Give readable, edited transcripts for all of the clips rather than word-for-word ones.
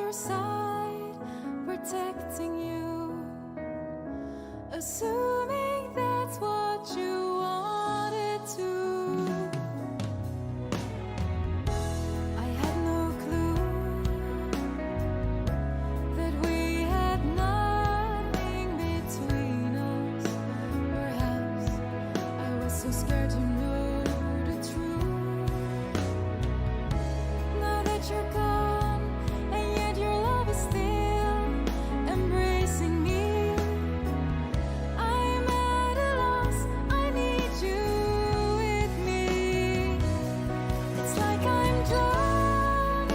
your side, protecting you, assuming that's what you wanted to. I had no clue that we had nothing between us. Perhaps I was so scared to know the truth. Now that you're gone, and yet your love is still embracing me, I'm at a loss, I need you with me. It's like I'm drowning,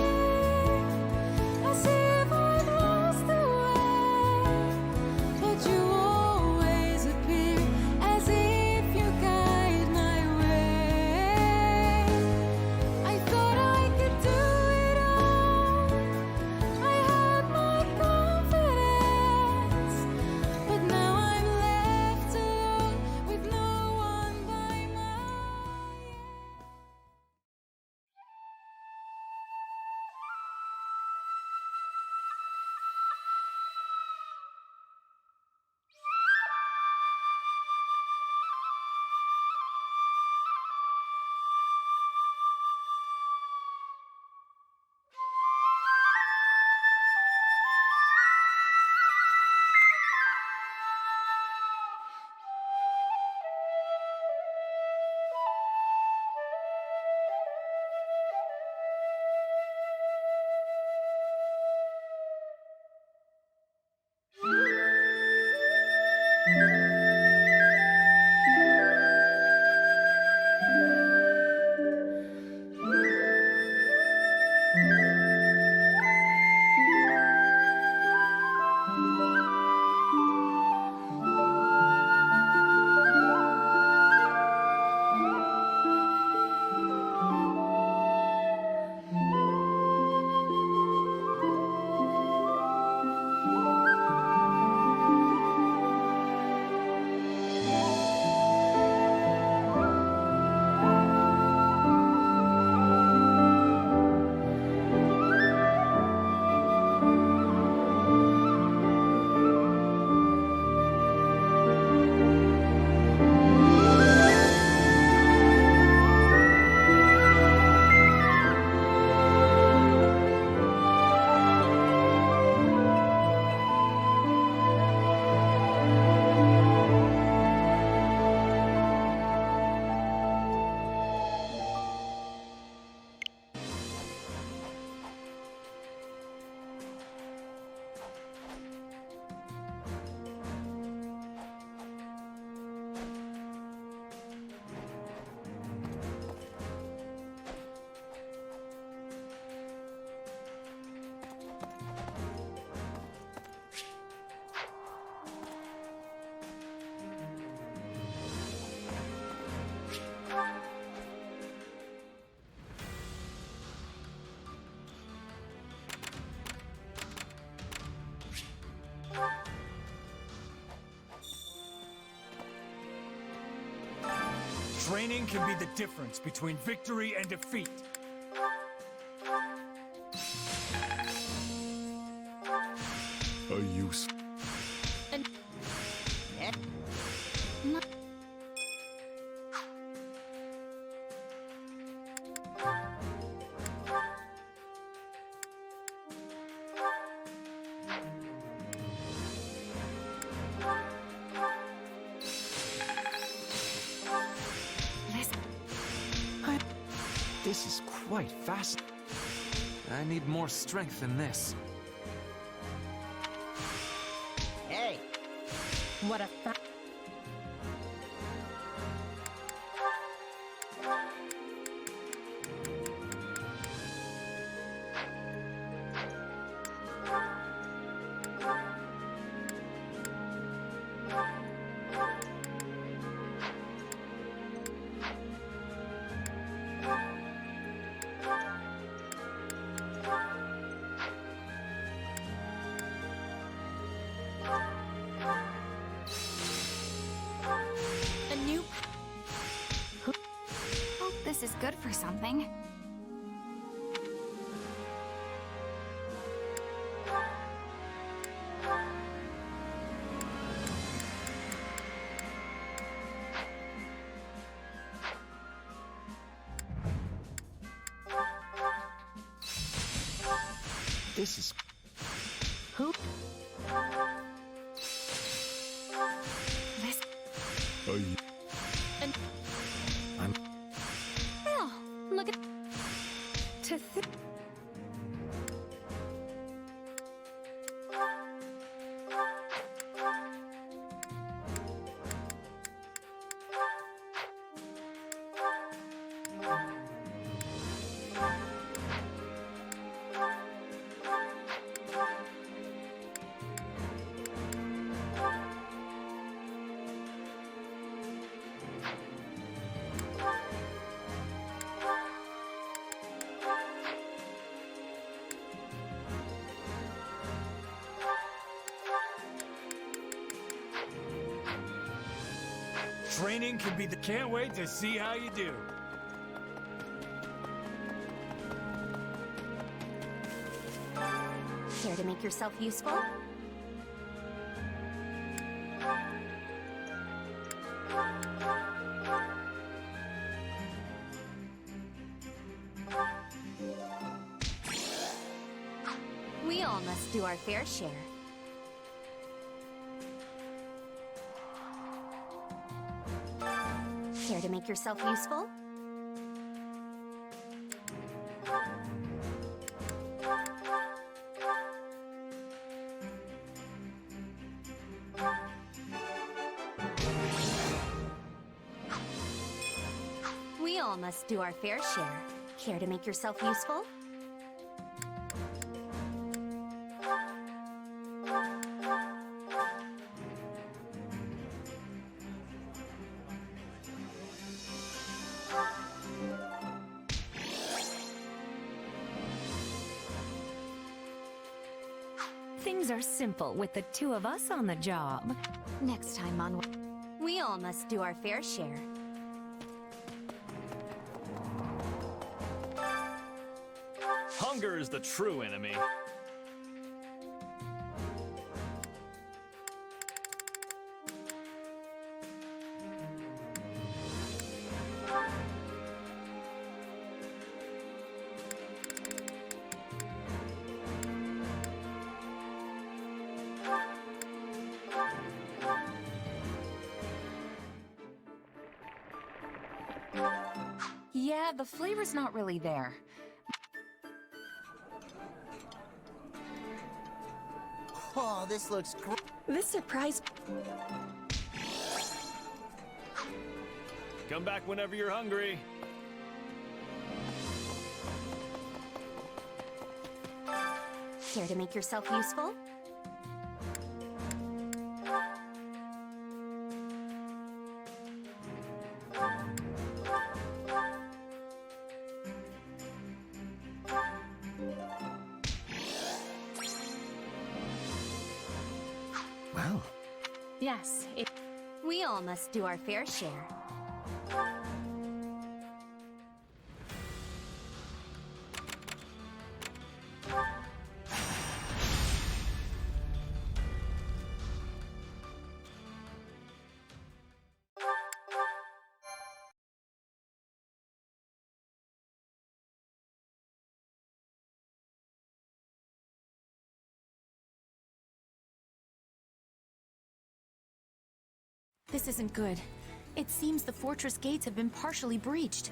as if I've lost the way, but you always appear as if you guide my way. I thought I could do it all, I had my confidence, but now I'm left alone with no one by my Training can be the difference between victory and defeat. A use. This is quite fast. I need more strength than this. Hey! What a This is good for something. This is... Who? Are you... I'm... Well, look at... To Training can be the... Can't wait to see how you do. Care to make yourself useful? We all must do our fair share. Care to make yourself useful? We all must do our fair share. Care to make yourself useful? Things are simple with the two of us on the job. Next time on... We all must do our fair share. Hunger is the true enemy. Yeah, the flavor's not really there. Oh, this looks great. This surprise... Come back whenever you're hungry. Care to make yourself useful? Well, Yes, We all must do our fair share. this isn't good. It seems the fortress gates have been partially breached.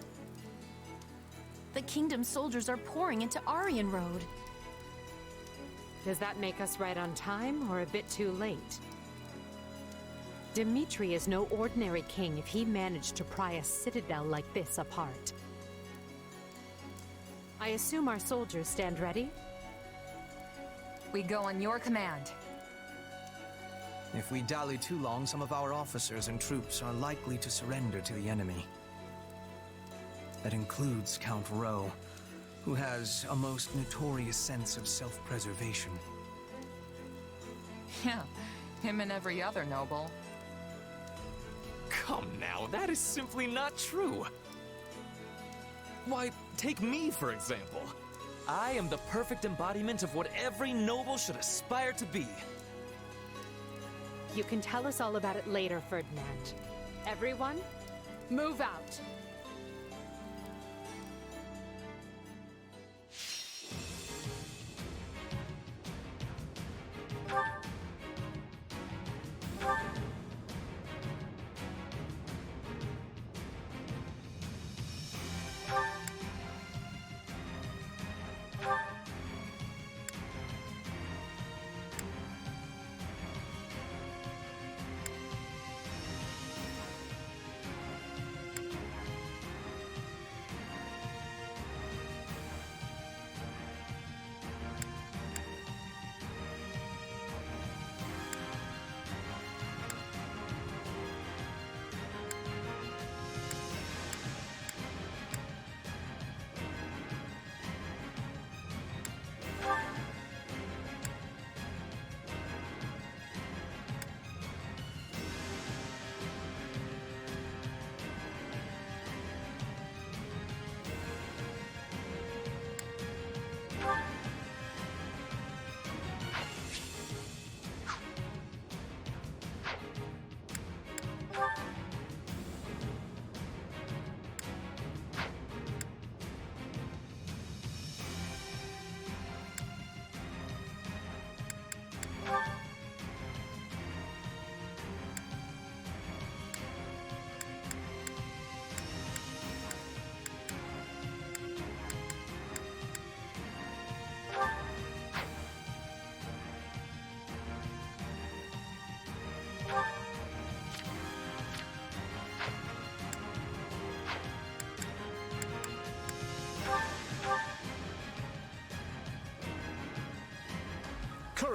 The kingdom's soldiers are pouring into Aryan Road. Does that make us right on time, or a bit too late? Dimitri is no ordinary king if he managed to pry a citadel like this apart. I assume our soldiers stand ready? We go on your command. If we dally too long, some of our officers and troops are likely to surrender to the enemy. That includes Count Rowe, who has a most notorious sense of self-preservation. Yeah, him and every other noble. Come now, that is simply not true. Why, take me, for example. I am the perfect embodiment of what every noble should aspire to be. You can tell us all about it later, Ferdinand. Everyone, move out!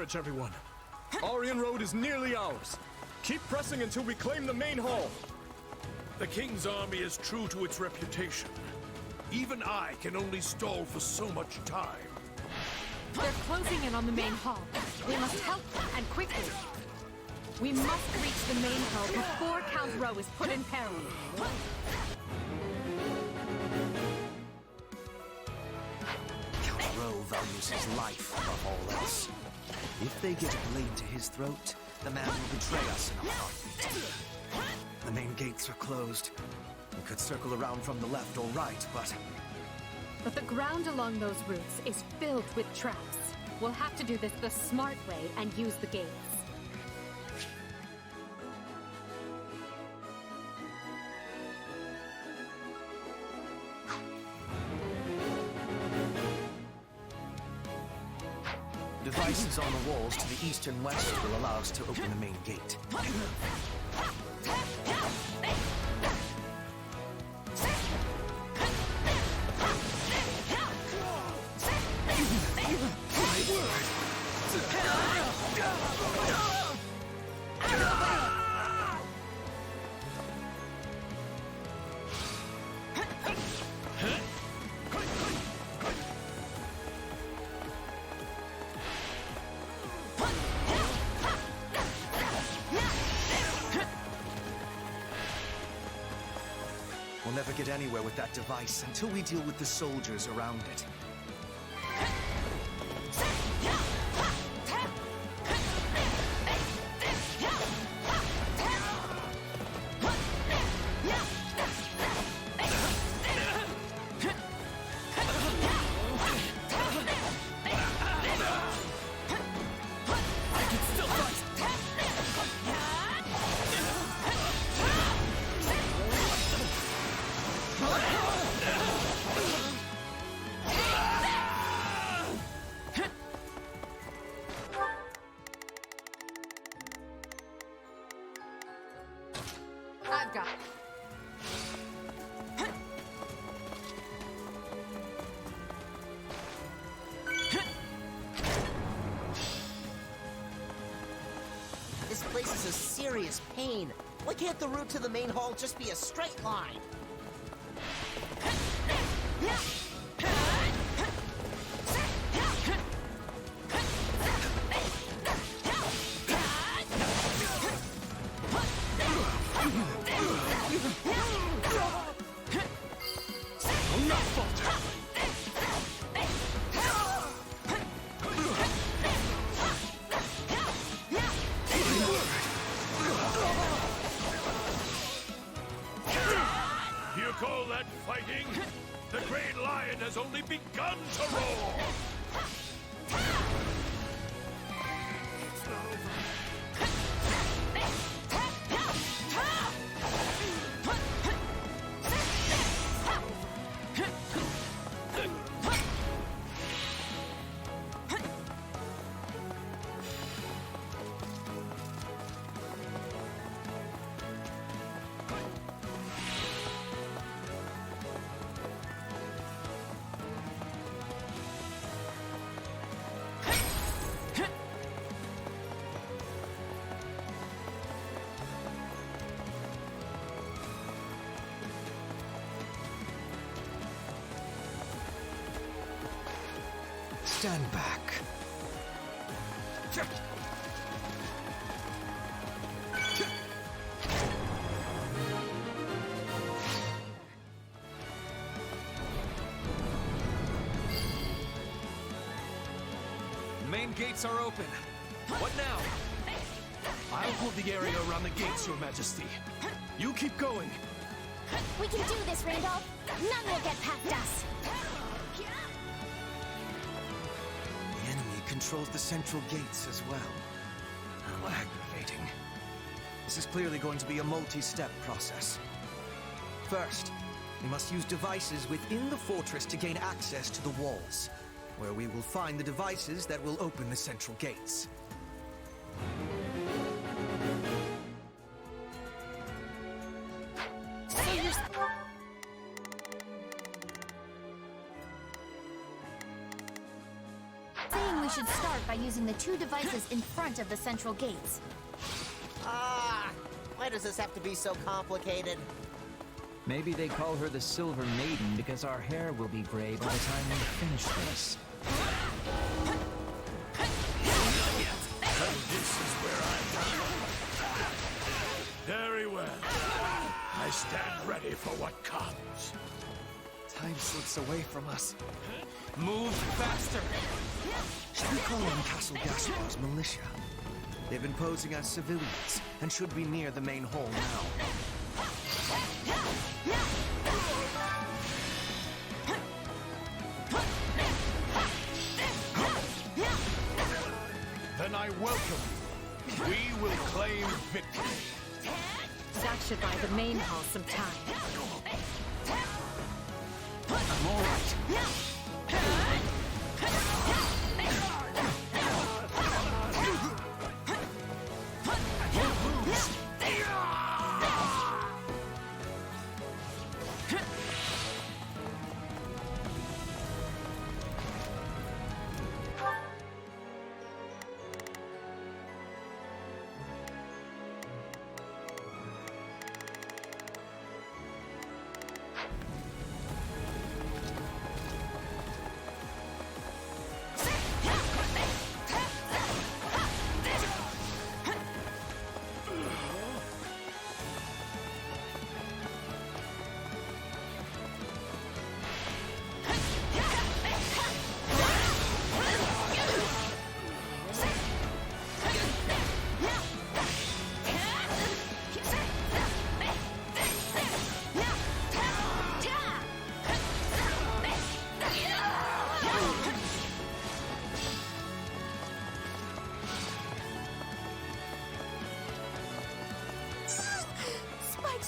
courage, everyone. Aryan Road is nearly ours. Keep pressing until we claim the main hall. The King's army is true to its reputation. Even I can only stall for so much time. They're closing in on the main hall. We must help them, and quickly. We must reach the main hall before Count Rowe is put in peril. Count Rowe values his life above all else. If they get a blade to his throat, the man will betray us in a heartbeat. The main gates are closed. We could circle around from the left or right, But the ground along those routes is filled with traps. We'll have to do this the smart way and use the gates. devices on the walls to the east and west will allow us to open the main gate. We'll never get anywhere with that device until we deal with the soldiers around it. I've got it. This place is a serious pain. Why can't the route to the main hall just be a straight line? You call that fighting? The Great Lion has only begun to roar! It's not over. Stand back. Main gates are open. What now? I'll hold the area around the gates, Your Majesty. You keep going. We can do this, Randolph. None will get past us. The enemy controls the central gates as well. How aggravating. This is clearly going to be a multi-step process. First, we must use devices within the fortress to gain access to the walls, where we will find the devices that will open the central gates. Saying we should start by using the 2 devices in front of the central gates. Why does this have to be so complicated? Maybe they call her the Silver Maiden because our hair will be gray by the time we finish this. This is where I'm going. Very well. I stand ready for what comes. Time slips away from us. Move faster! Should we call on Castle Gaspar's militia? They've been posing as civilians and should be near the main hall now. Then I welcome you. We will claim victory. That should buy the main hall some time. I'm all right.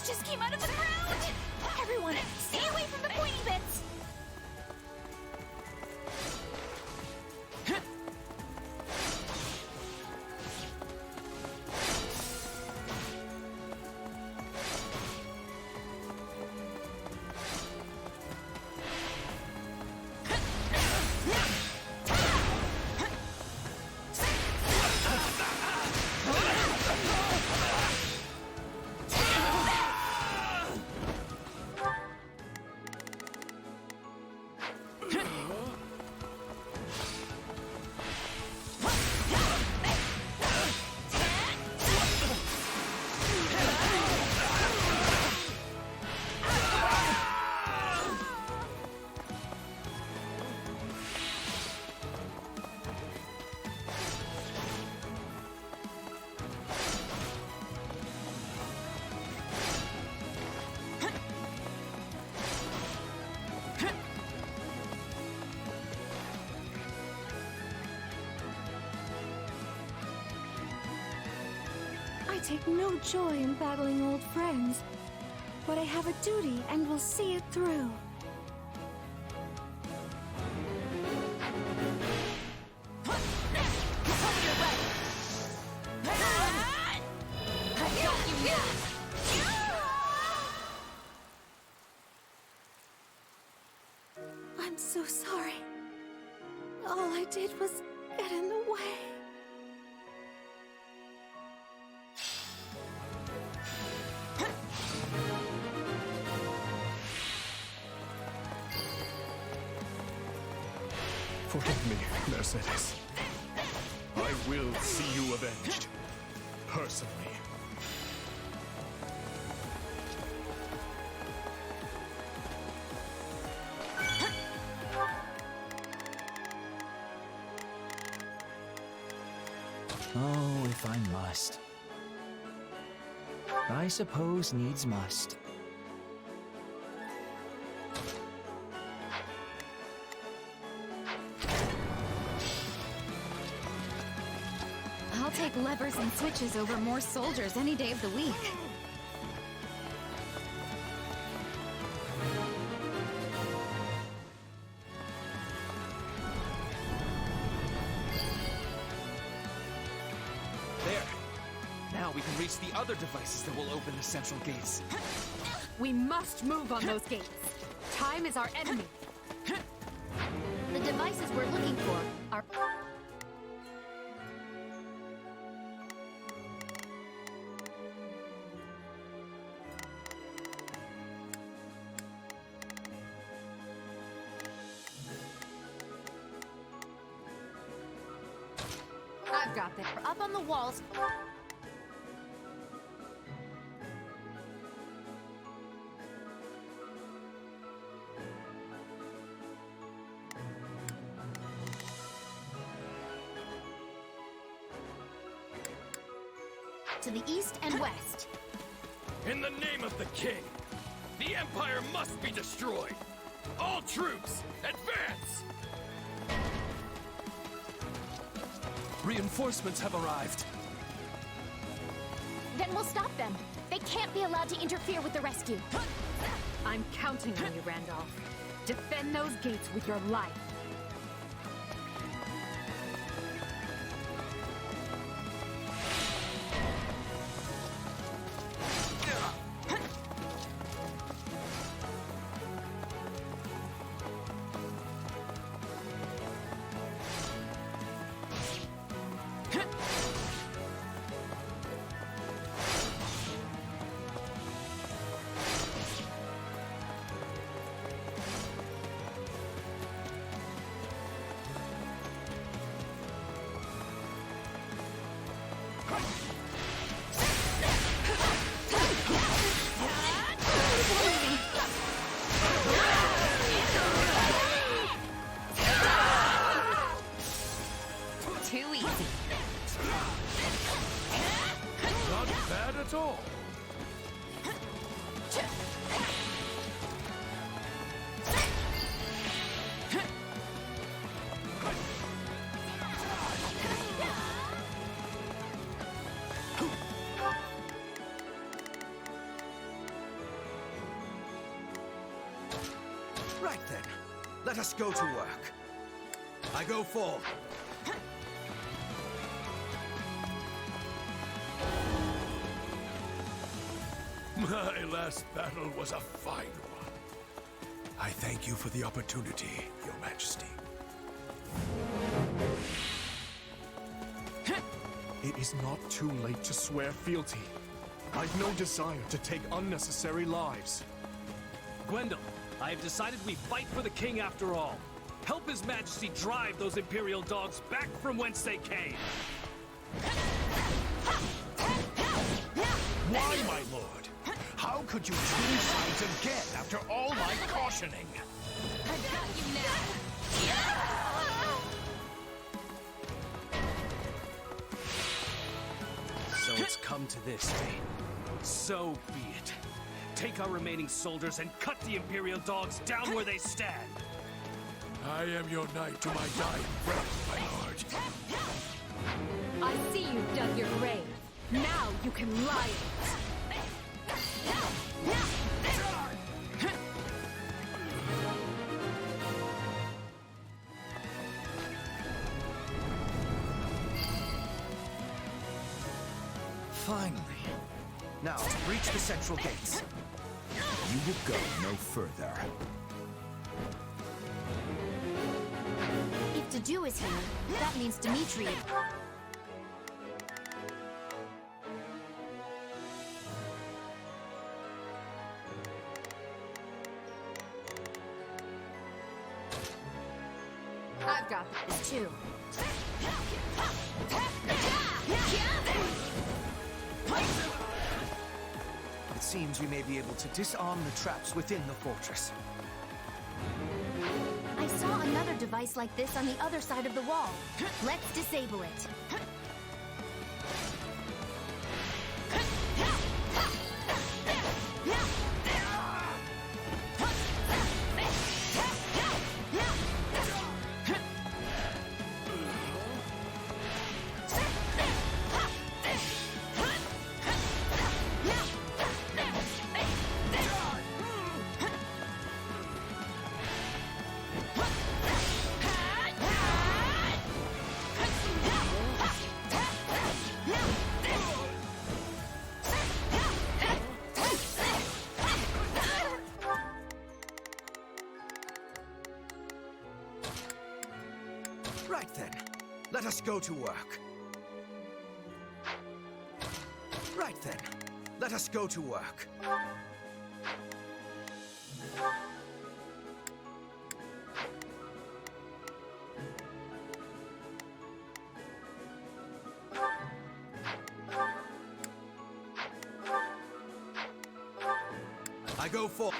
Just came out of the ground! Everyone, stay away from the pointy bits! I take no joy in battling old friends, but I have a duty and will see it through. I'm so sorry. All I did was get in the way. Forgive me, Mercedes. I will see you avenged. Personally. Oh, if I must. I suppose needs must. I'll take levers and switches over more soldiers any day of the week. There. Now we can reach the other devices that will open the central gates. We must move on those gates. Time is our enemy. The devices we're looking for are... I've got this. Up on the walls. To the east and west. In the name of the king, the Empire must be destroyed! All troops, advance! Reinforcements have arrived. Then we'll stop them. They can't be allowed to interfere with the rescue. I'm counting on you, Randolph. Defend those gates with your life. Too easy. Not bad at all. Right then, let us go to work. I go forth. My last battle was a fine one. I thank you for the opportunity, Your Majesty. It is not too late to swear fealty. I've no desire to take unnecessary lives. Gwendol, I have decided we fight for the king after all. Help His Majesty drive those Imperial dogs back from whence they came. Why, my lord? How could you change sides again after all my cautioning? I've got you now. So it's come to this, eh? So be it. Take our remaining soldiers and cut the Imperial dogs down where they stand. I am your knight to my dying breath, my lord. I see you've dug your grave. Now you can lie in it. Finally. Now, to breach the central gates. You will go no further. If Deju is here, that means Dimitri. I've got this too. It seems we may be able to disarm the traps within the fortress. I saw another device like this on the other side of the wall. Let's disable it. Right then, let us go to work. Right then, let us go to work. I go full.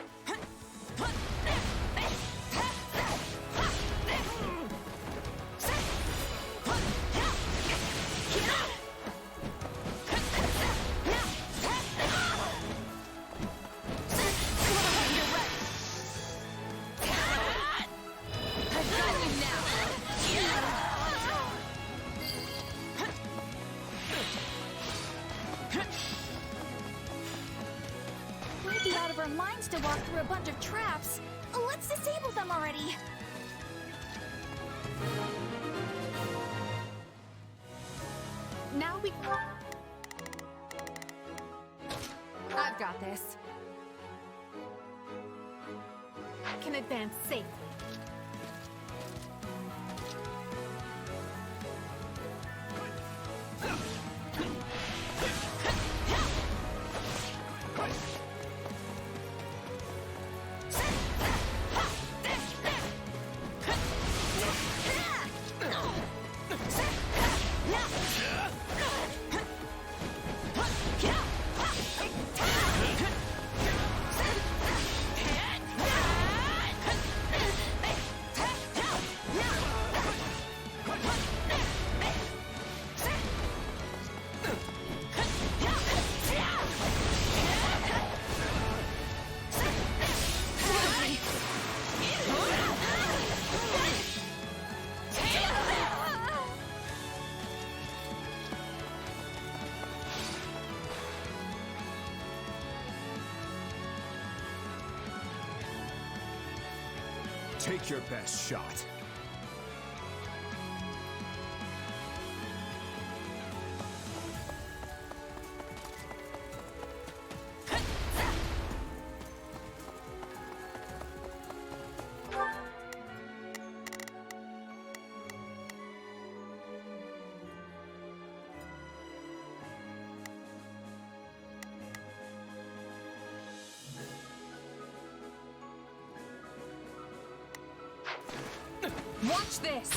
We'd be out of our minds to walk through a bunch of traps. Let's disable them already. Now we... I've got this. Can advance safely. Take your best shot. Watch this!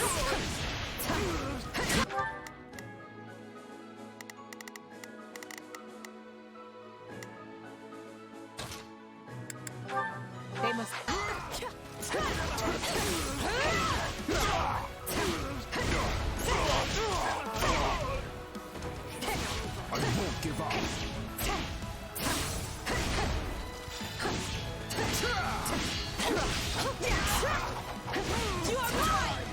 They must... I won't give up. You are mine!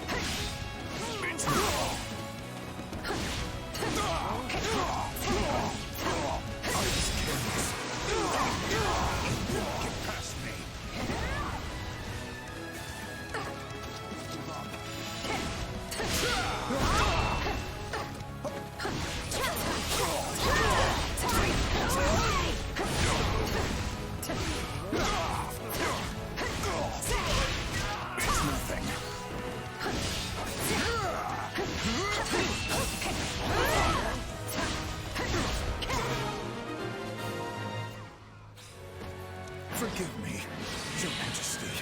Get past me. It's nothing. Forgive me, Your Majesty.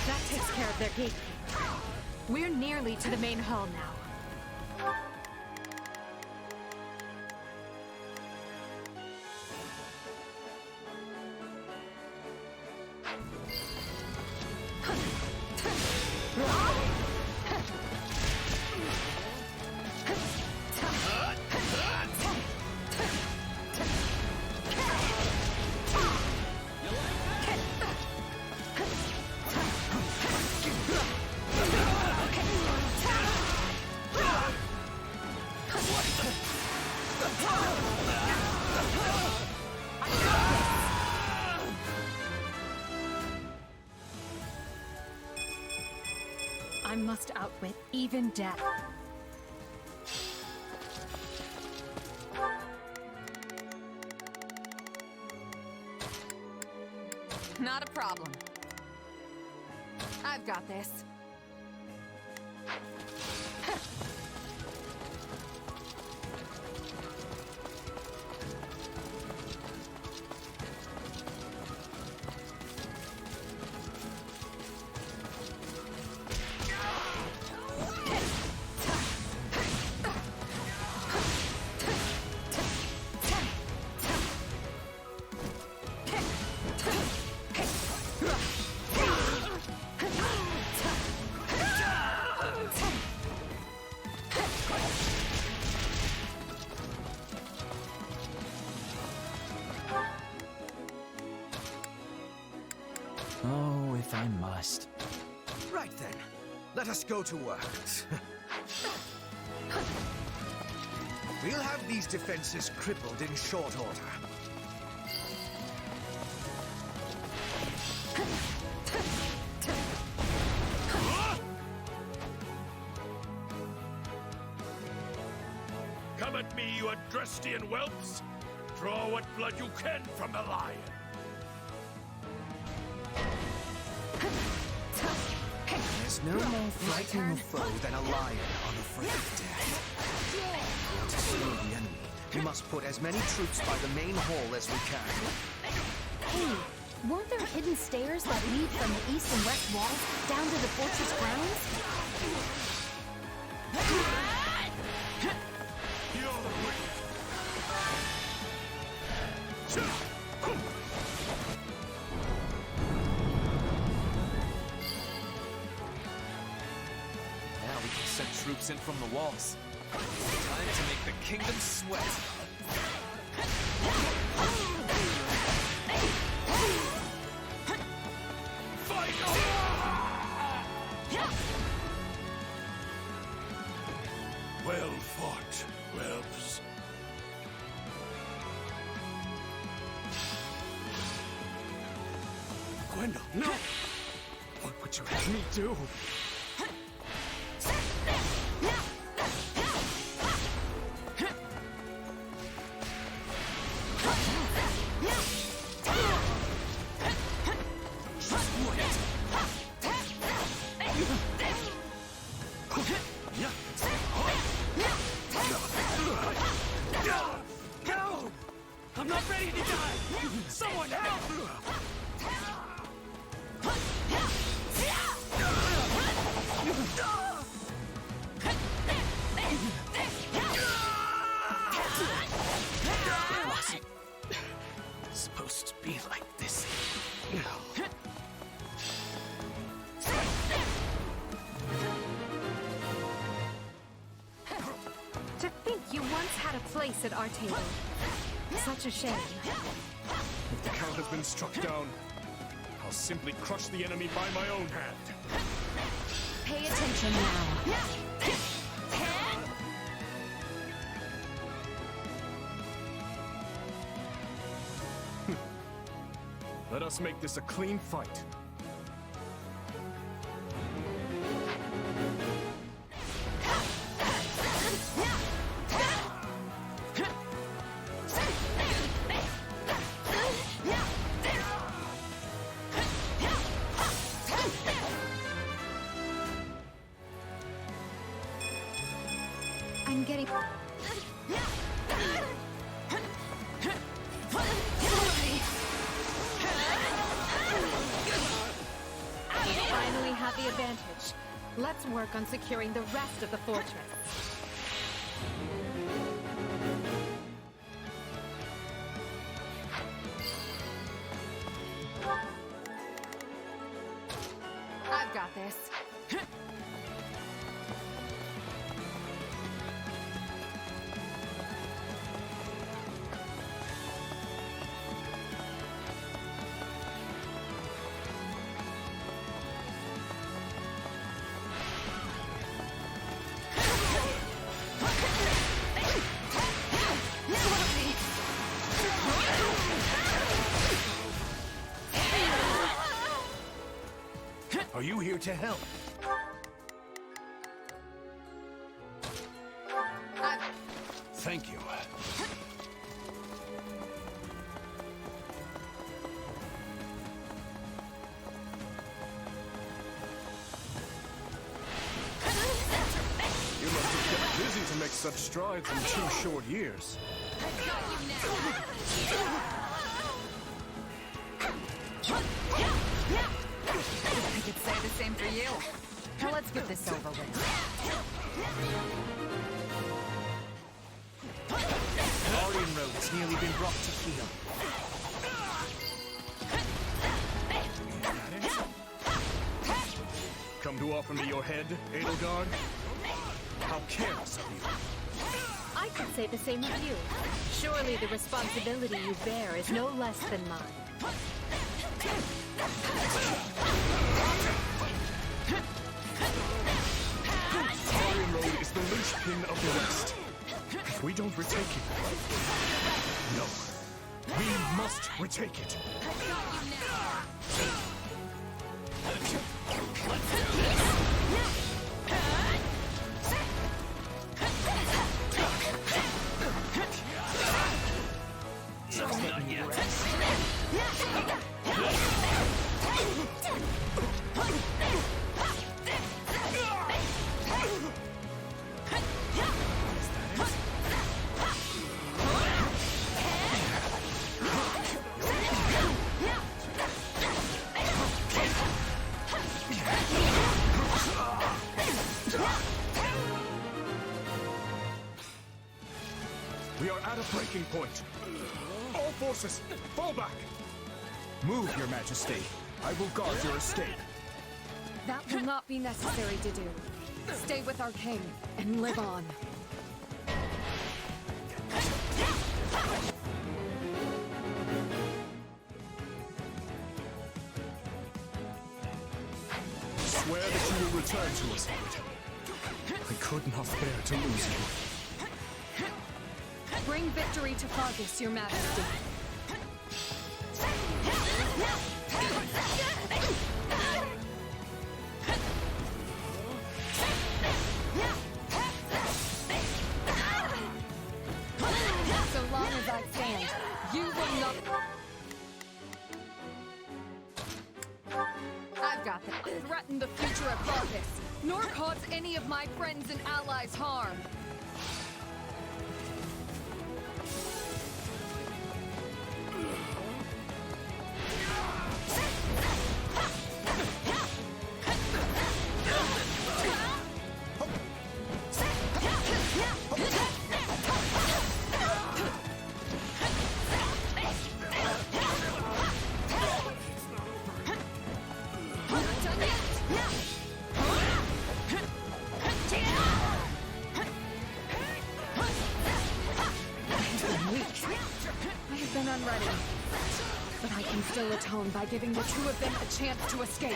That takes care of their gatekeeper. We're nearly to the main hall now. I must outwit even death. Not a problem. I've got this. Oh, if I must. Right then. Let us go to work. We'll have these defenses crippled in short order. Come at me, you Adrestian whelps! Draw what blood you can from the lion! There's no more frightening foe than a lion unafraid of death. To slow the enemy, we must put as many troops by the main hall as we can. Hey, weren't there hidden stairs that lead from the east and west walls down to the fortress grounds? Now we can send troops in from the walls. Time to make the kingdom sweat. Well fought, whelps. Gwendol, no! What would you have me do? No! I'm not ready to die! Someone help! It wasn't supposed to be like this. To think you once had a place at our table. Such a shame. If the Count has been struck down, I'll simply crush the enemy by my own hand. Pay attention now. Let us make this a clean fight. I'm getting... We finally have the advantage. Let's work on securing the rest of the fortress. I've got this. Are you here to help? Thank you. You must have kept busy to make such strides in 2 short years. I could say the same for you. Now let's get this over with. Aryan Road has nearly been brought to heel. Come to offer me your head, Edelgard? How careless of you. I could say the same of you. Surely the responsibility you bear is no less than mine. Aryan Road is the linchpin of the West. If we don't retake it... No. We must retake it. Just let me rest. We are at a breaking point. All forces, fall back! Move, Your Majesty. I will guard your escape. That will not be necessary to do. Stay with our king and live on. Swear that you will return to us, Lord. I could not bear to lose you. Bring victory to Fargus, Your Majesty. So long as I stand, you will not... I've got them. Threaten the future of Fargus, nor cause any of my friends and allies harm. But I can still atone by giving the two of them a chance to escape.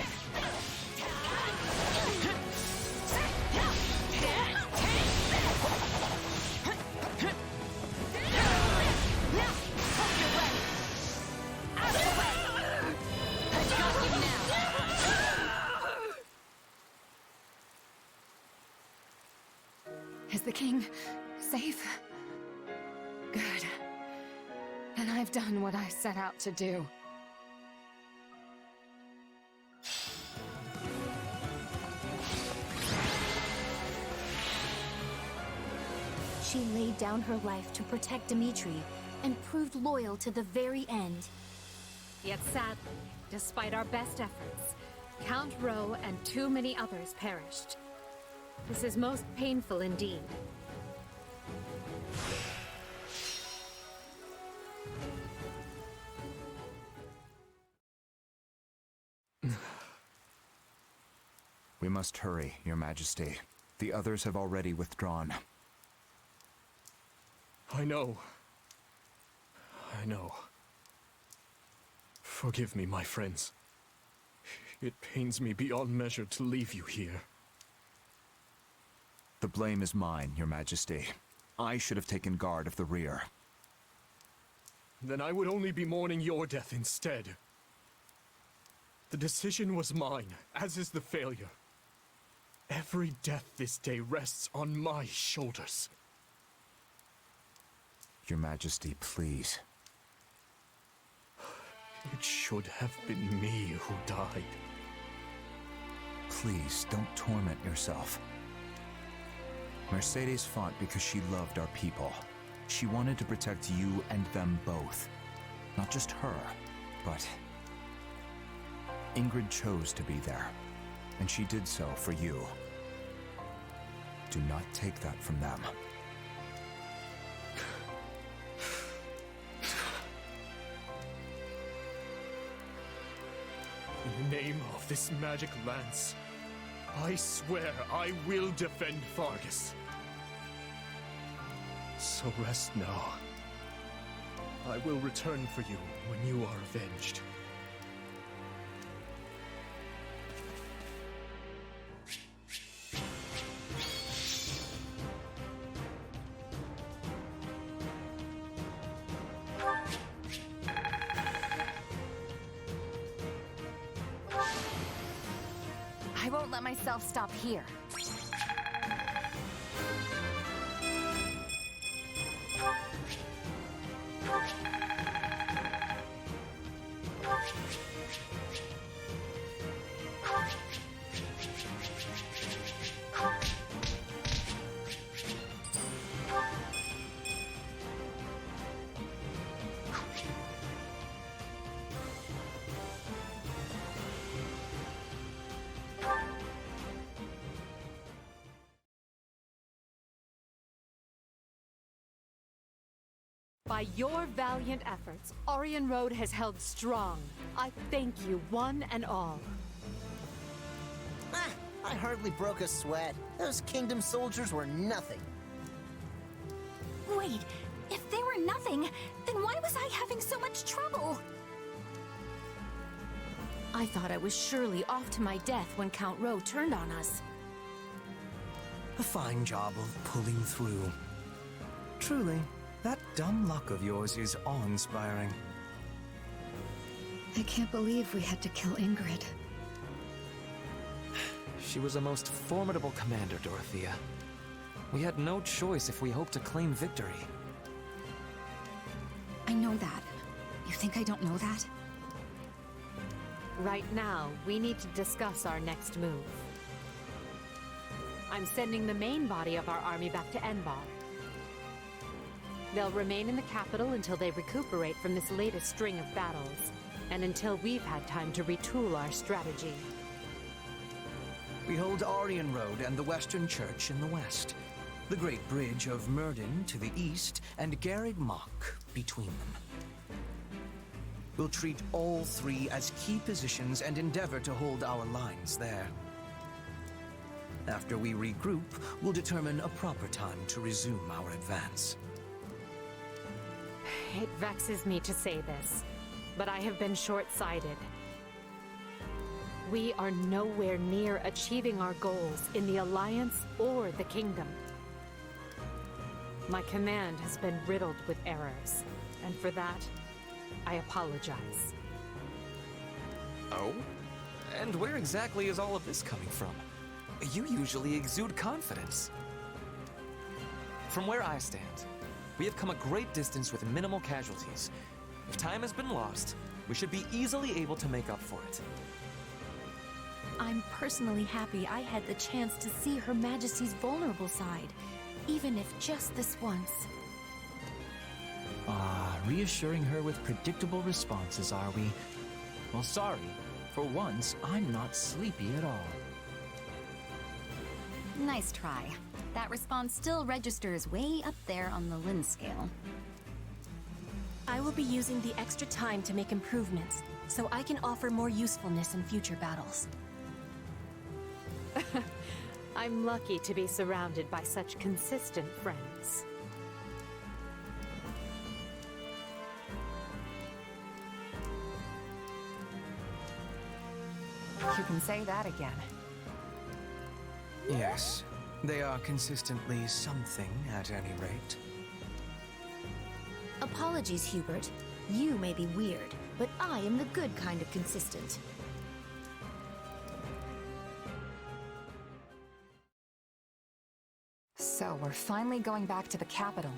Is the king safe? Good. Then I've done what I set out to do. She laid down her life to protect Dmitri and proved loyal to the very end. Yet sadly, despite our best efforts, Count Rowe and too many others perished. This is most painful indeed. We must hurry, Your Majesty. The others have already withdrawn. I know. I know. Forgive me, my friends. It pains me beyond measure to leave you here. The blame is mine, Your Majesty. I should have taken guard of the rear. Then I would only be mourning your death instead. The decision was mine, as is the failure. Every death this day rests on my shoulders. Your Majesty, please. It should have been me who died. Please, don't torment yourself. Mercedes fought because she loved our people. She wanted to protect you and them both. Not just her, but... Ingrid chose to be there, and she did so for you. Do not take that from them. In the name of this magic lance, I swear I will defend Fargus. So rest now. I will return for you when you are avenged. I won't let myself stop here. By your valiant efforts, Aryan Road has held strong. I thank you, one and all. Ah, I hardly broke a sweat. Those kingdom soldiers were nothing. Wait, if they were nothing, then why was I having so much trouble? I thought I was surely off to my death when Count Rowe turned on us. A fine job of pulling through. Truly, that dumb luck of yours is awe-inspiring. I can't believe we had to kill Ingrid. She was a most formidable commander, Dorothea. We had no choice if we hoped to claim victory. I know that. You think I don't know that? Right now, we need to discuss our next move. I'm sending the main body of our army back to Enbar. They'll remain in the capital until they recuperate from this latest string of battles, and until we've had time to retool our strategy. We hold Aryan Road and the Western Church in the west, the Great Bridge of Myrden to the east, and Garreg Mach between them. We'll treat all three as key positions and endeavor to hold our lines there. After we regroup, we'll determine a proper time to resume our advance. It vexes me to say this, but I have been short-sighted. We are nowhere near achieving our goals in the Alliance or the Kingdom. My command has been riddled with errors, and for that, I apologize. Oh? And where exactly is all of this coming from? You usually exude confidence. From where I stand, we have come a great distance with minimal casualties. If time has been lost, we should be easily able to make up for it. I'm personally happy I had the chance to see Her Majesty's vulnerable side, even if just this once. Reassuring her with predictable responses, are we? Well, sorry. For once, I'm not sleepy at all. Nice try. That response still registers way up there on the Lin scale. I will be using the extra time to make improvements, so I can offer more usefulness in future battles. I'm lucky to be surrounded by such consistent friends. You can say that again. Yes, they are consistently something at any rate. Apologies, Hubert. You may be weird, but I am the good kind of consistent. So we're finally going back to the capital.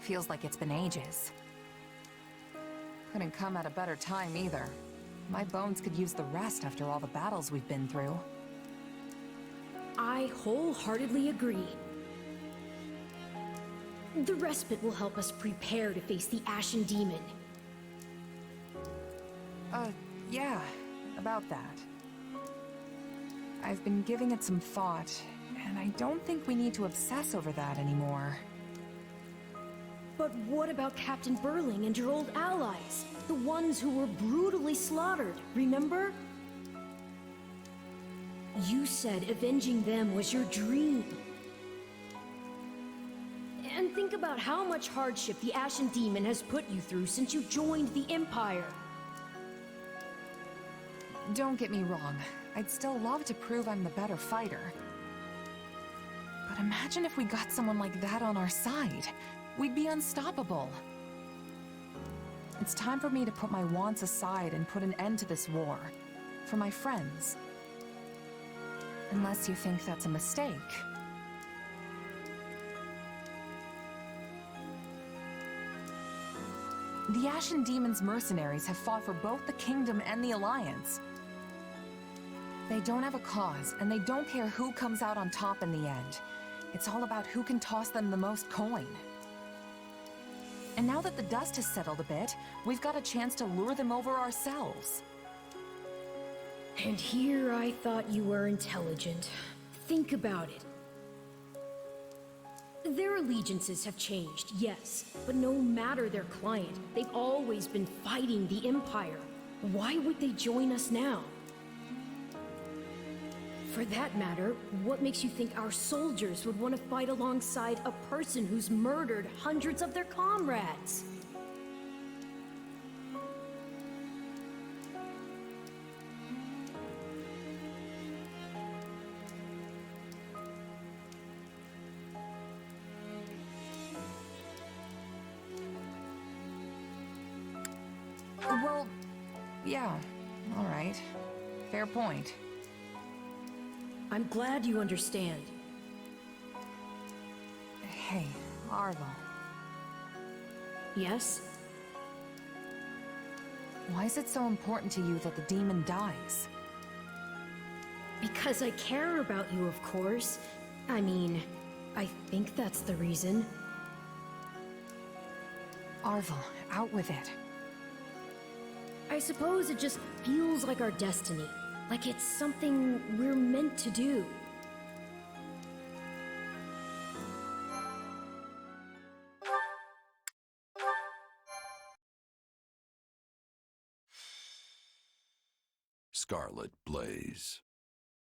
Feels like it's been ages. Couldn't come at a better time either. My bones could use the rest after all the battles we've been through. I wholeheartedly agree. The respite will help us prepare to face the Ashen Demon. Yeah, about that. I've been giving it some thought, and I don't think we need to obsess over that anymore. But what about Captain Burling and your old allies? The ones who were brutally slaughtered, remember? You said avenging them was your dream. And think about how much hardship the Ashen Demon has put you through since you joined the Empire. Don't get me wrong. I'd still love to prove I'm the better fighter. But imagine if we got someone like that on our side. We'd be unstoppable. It's time for me to put my wants aside and put an end to this war. For my friends. Unless you think that's a mistake. The Ashen Demon's mercenaries have fought for both the Kingdom and the Alliance. They don't have a cause, and they don't care who comes out on top in the end. It's all about who can toss them the most coin. And now that the dust has settled a bit, we've got a chance to lure them over ourselves. And here I thought you were intelligent. Think about it. Their allegiances have changed, yes, but no matter their client, they've always been fighting the Empire. Why would they join us now? For that matter, what makes you think our soldiers would want to fight alongside a person who's murdered hundreds of their comrades? Well, yeah, all right. Fair point. I'm glad you understand. Hey, Arlo. Yes? Why is it so important to you that the demon dies? Because I care about you, of course. I mean, I think that's the reason. Arvel, out with it. I suppose it just feels like our destiny. Like it's something we're meant to do. Scarlet Blaze.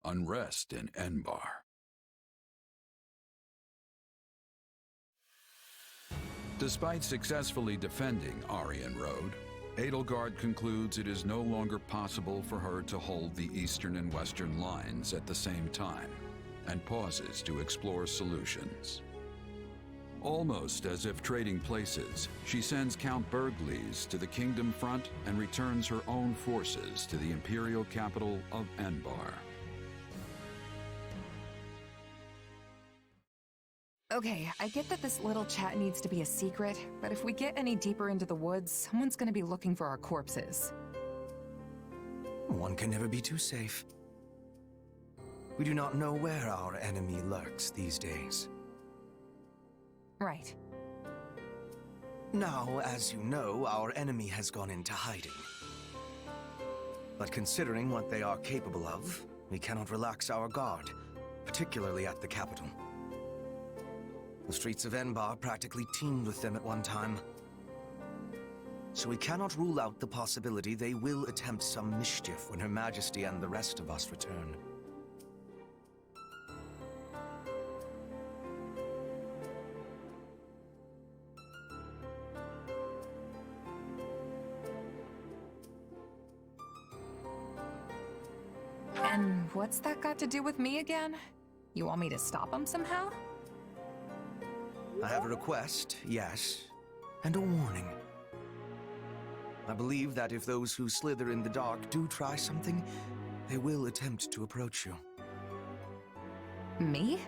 Unrest in Enbar. Despite successfully defending Aryan Road, Edelgard concludes it is no longer possible for her to hold the eastern and western lines at the same time, and pauses to explore solutions. Almost as if trading places, she sends Count Bergliez to the Kingdom front and returns her own forces to the imperial capital of Enbar. Okay, I get that this little chat needs to be a secret, but if we get any deeper into the woods, someone's gonna be looking for our corpses. One can never be too safe. We do not know where our enemy lurks these days. Right. Now, as you know, our enemy has gone into hiding. But considering what they are capable of, we cannot relax our guard, particularly at the capital. The streets of Enbar practically teemed with them at one time. So we cannot rule out the possibility they will attempt some mischief when Her Majesty and the rest of us return. And what's that got to do with me again? You want me to stop them somehow? I have a request, yes, and a warning. I believe that if those who slither in the dark do try something, they will attempt to approach you. Me?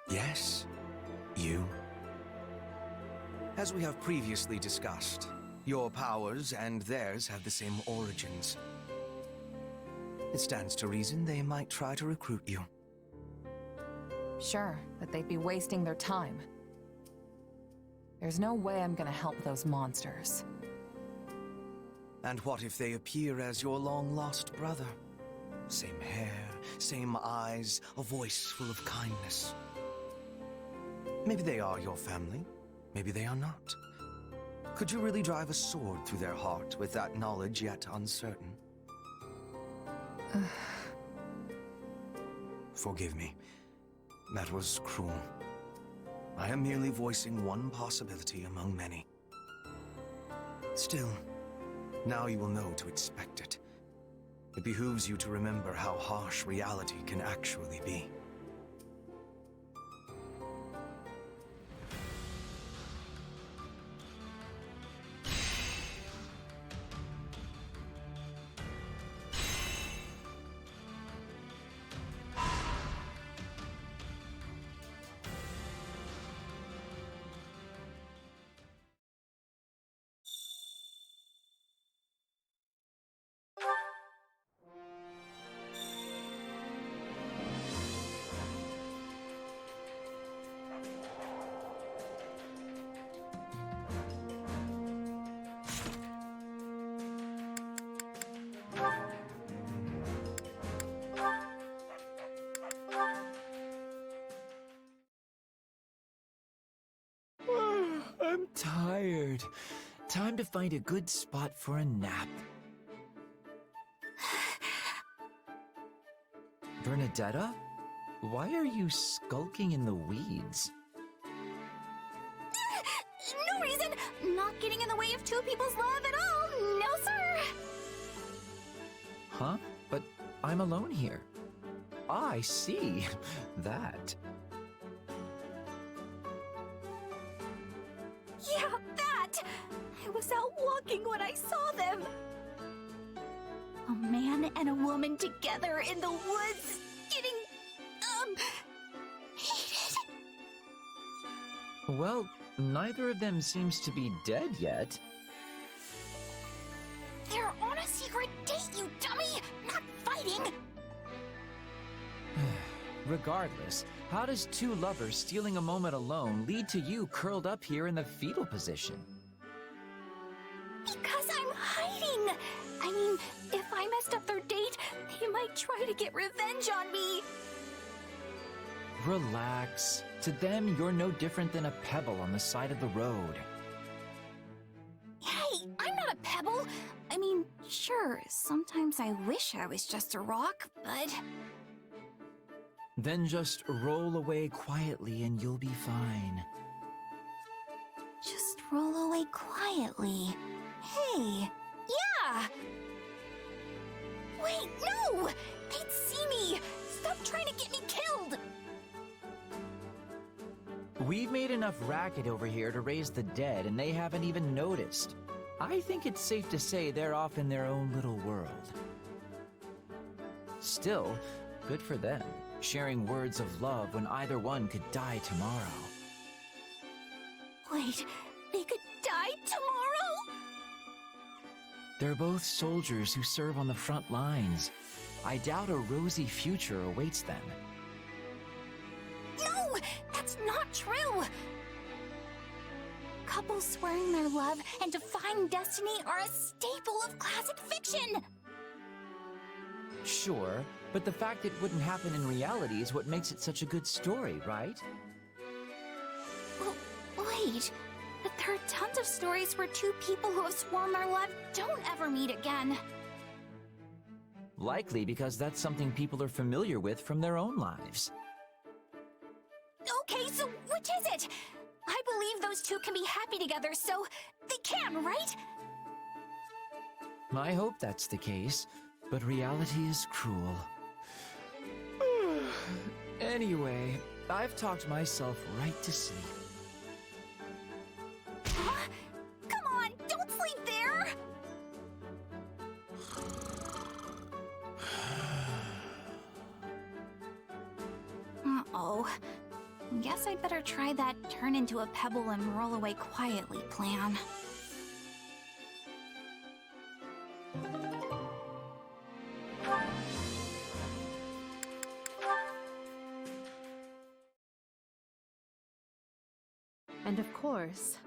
Yes, you. As we have previously discussed, your powers and theirs have the same origins. It stands to reason they might try to recruit you. Sure, but they'd be wasting their time. There's no way I'm gonna help those monsters. And what if they appear as your long-lost brother? Same hair, same eyes, a voice full of kindness. Maybe they are your family, maybe they are not. Could you really drive a sword through their heart with that knowledge yet uncertain? Forgive me. That was cruel. I am merely voicing one possibility among many. Still, now you will know to expect it. It behooves you to remember how harsh reality can actually be. I'm tired. Time to find a good spot for a nap. Bernadetta? Why are you skulking in the weeds? No reason! Not getting in the way of two people's love at all! No, sir! Huh? But I'm alone here. Ah, I see. That. Yeah, that! I was out walking when I saw them! A man and a woman together in the woods, getting, hated. Well, neither of them seems to be dead yet. They're on a secret date, you dummy! Not fighting! Regardless, how does two lovers stealing a moment alone lead to you curled up here in the fetal position? Because I'm hiding! I mean, if I messed up their date, they might try to get revenge on me! Relax. To them, you're no different than a pebble on the side of the road. Hey, I'm not a pebble! I mean, sure, sometimes I wish I was just a rock, but... Then just roll away quietly and you'll be fine. Just roll away quietly. Hey, yeah! Wait, no! They'd see me! Stop trying to get me killed! We've made enough racket over here to raise the dead and they haven't even noticed. I think it's safe to say they're off in their own little world. Still, good for them, sharing words of love when either one could die tomorrow. Wait, they could die tomorrow? They're both soldiers who serve on the front lines. I doubt a rosy future awaits them. No! That's not true! Couples swearing their love and defying destiny are a staple of classic fiction! Sure, but the fact it wouldn't happen in reality is what makes it such a good story, right? Well, wait, but there are tons of stories where two people who have sworn their love don't ever meet again. Likely because that's something people are familiar with from their own lives. Okay, so which is it? I believe those two can be happy together, so they can, right? I hope that's the case, but reality is cruel. Anyway, I've talked myself right to sleep. Huh? Come on, don't sleep there! Uh-oh. Guess I'd better try that turn into a pebble and roll away quietly plan. And of course...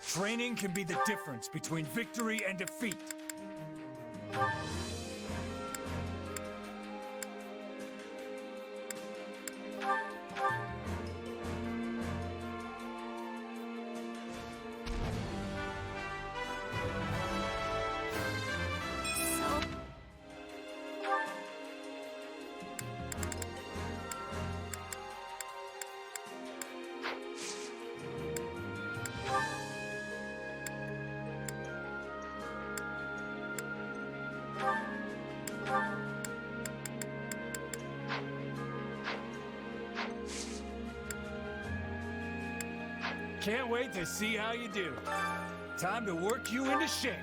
Training can be the difference between victory and defeat. Can't wait to see how you do. Time to work you into shape.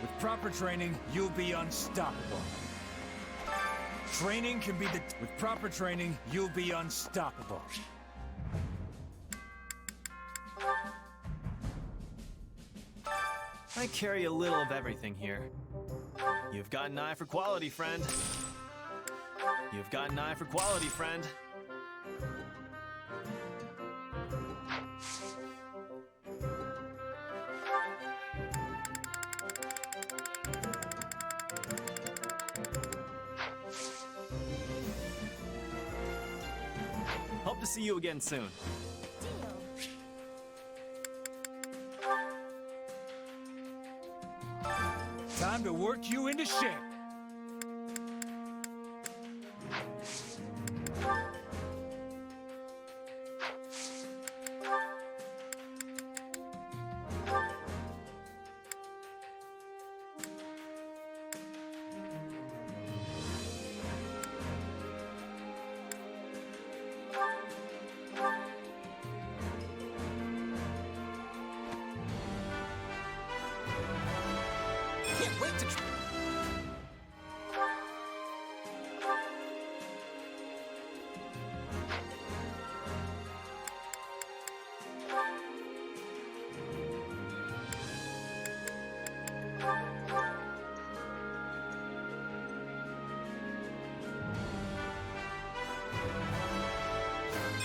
With proper training, you'll be unstoppable. Training can be the... With proper training, you'll be unstoppable. I carry a little of everything here. You've got an eye for quality, friend. You've got an eye for quality, friend. Hope to see you again soon. Time to work you into shape. Can't wait to try.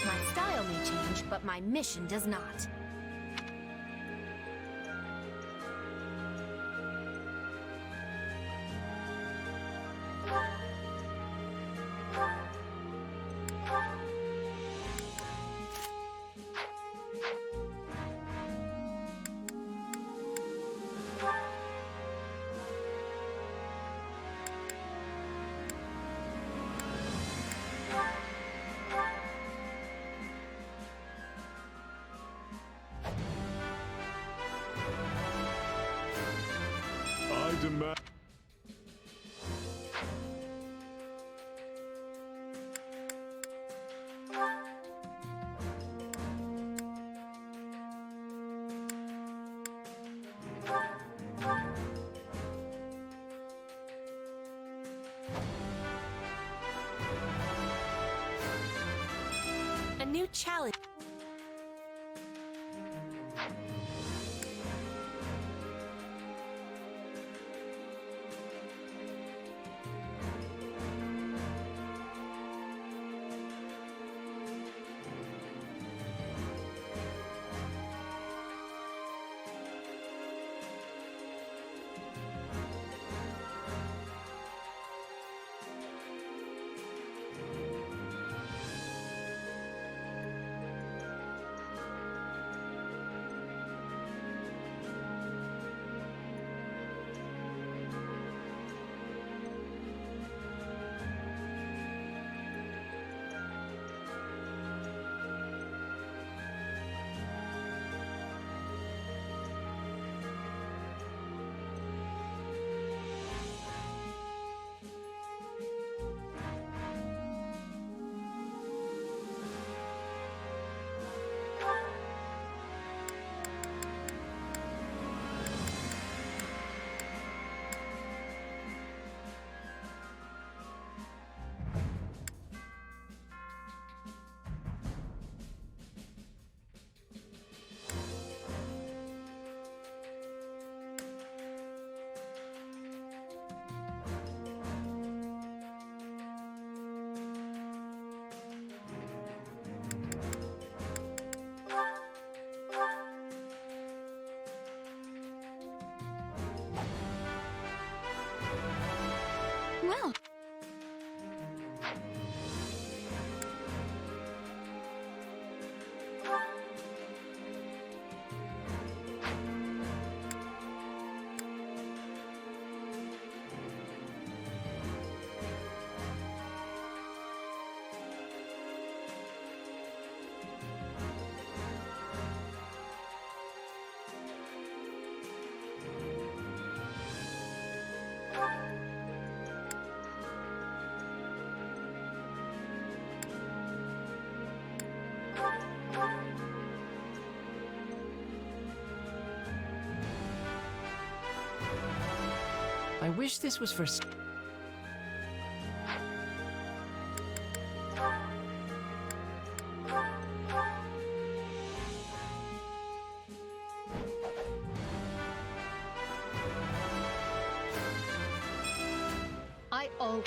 My style may change, but my mission does not. I demand... A new challenge. I wish this was for... I owe...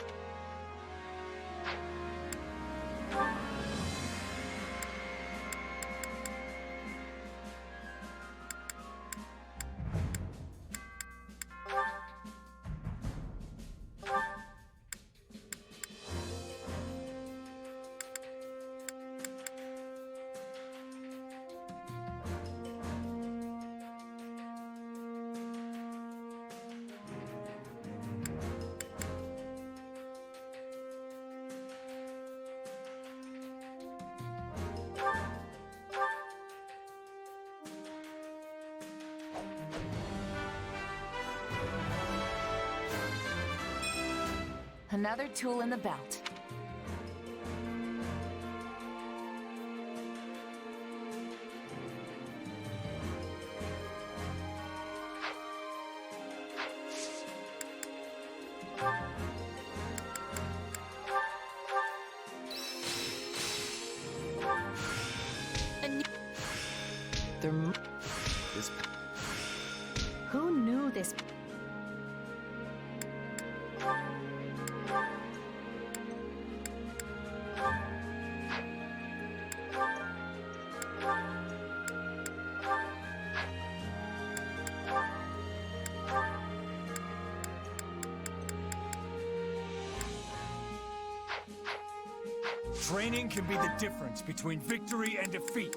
Another tool in the belt. Who knew this? Training can be the difference between victory and defeat.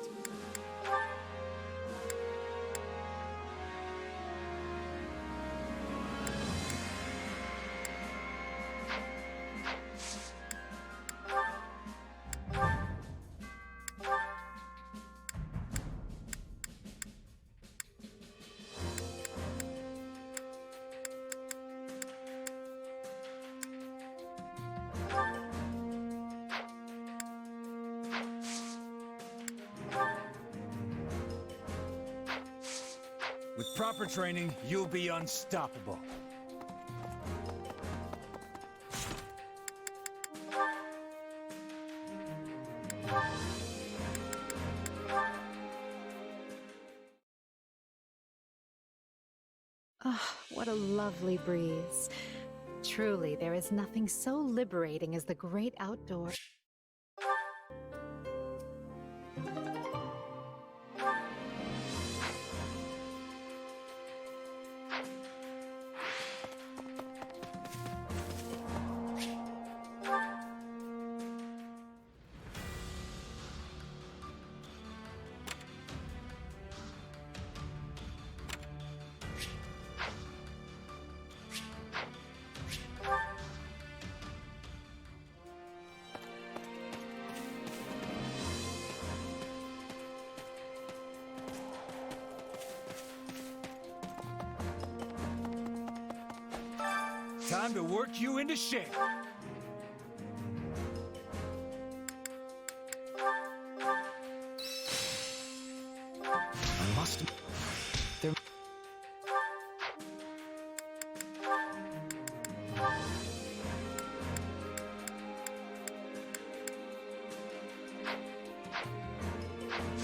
With proper training, you'll be unstoppable. Ah, what a lovely breeze. Truly, there is nothing so liberating as the great outdoors. Time to work you into shape. I must... There...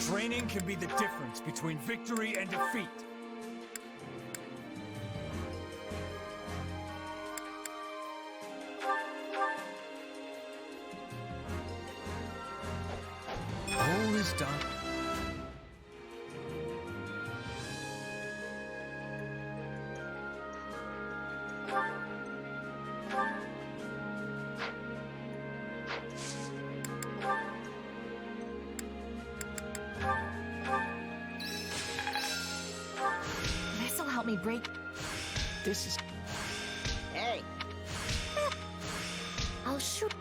Training can be the difference between victory and defeat. All is done. This'll help me break. This is... Hey, I'll shoot.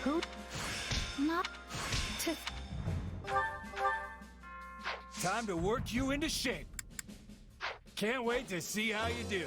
Who? Not to. Time to work you into shape. Can't wait to see how you do.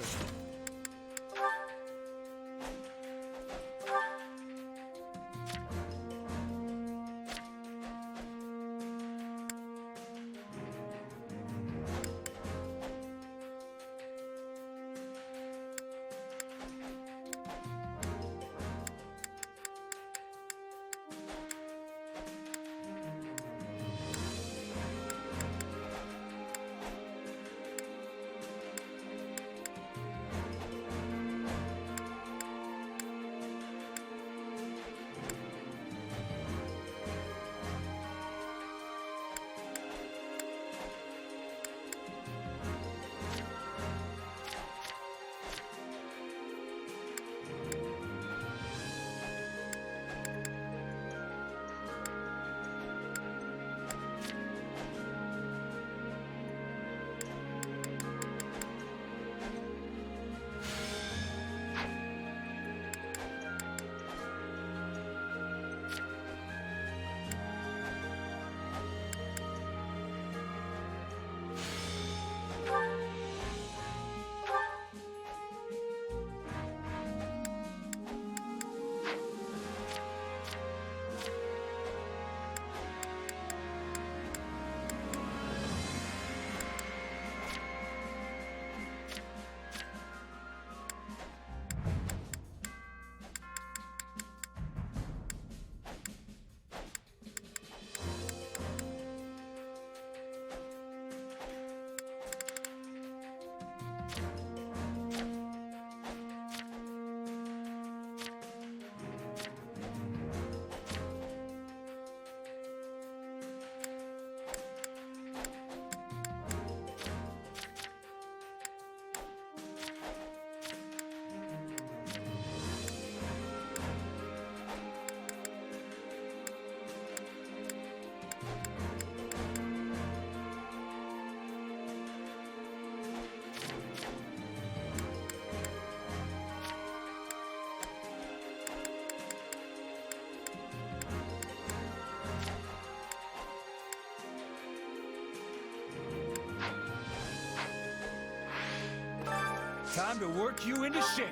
Time to work you into shape.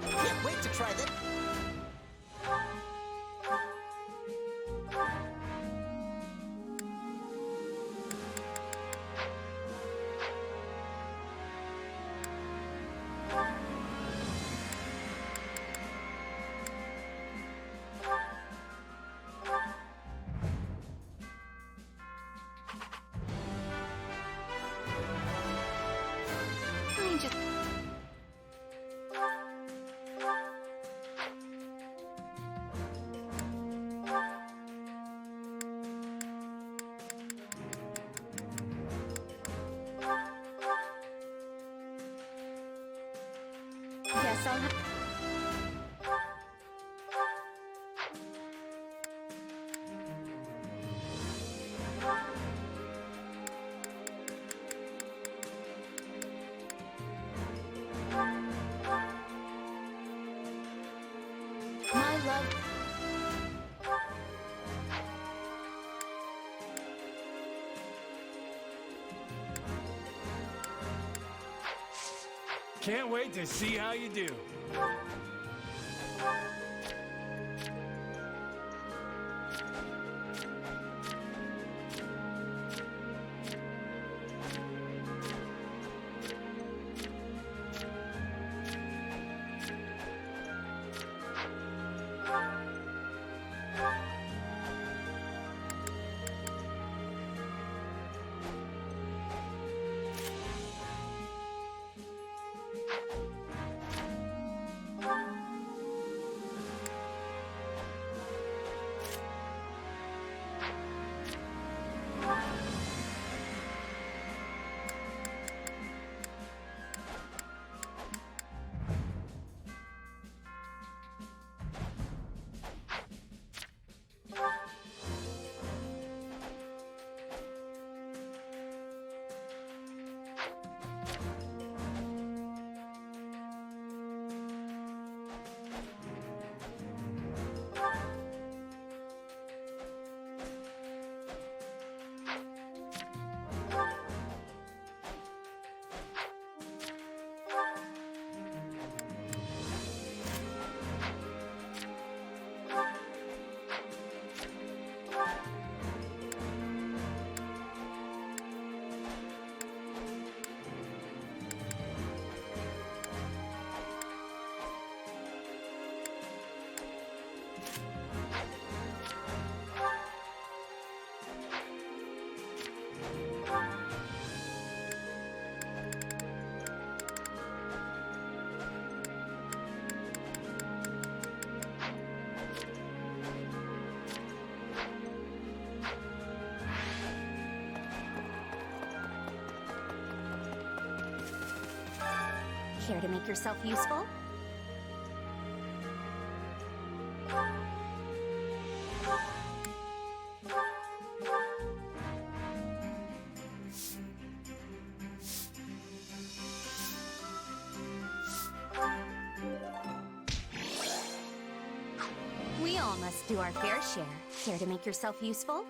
Can't wait to try this. I just... Guess I'll have... My love... Can't wait to see how you do. Care to make yourself useful? We all must do our fair share. Care to make yourself useful?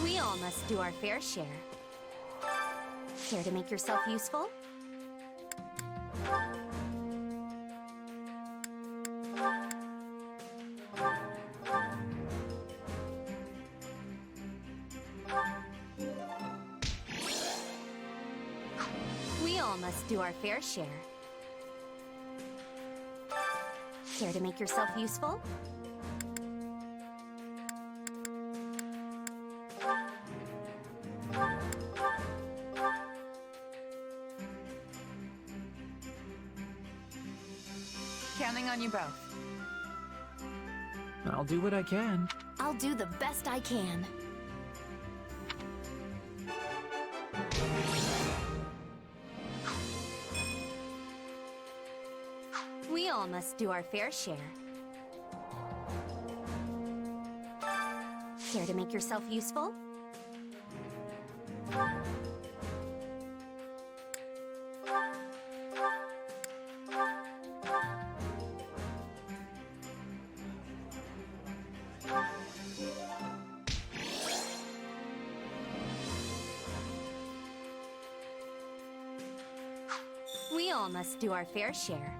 We all must do our fair share. Care to make yourself useful? We all must do our fair share. Care to make yourself useful? Counting on you both. I'll do what I can. I'll do the best I can. We all must do our fair share. Care to make yourself useful? We all must do our fair share.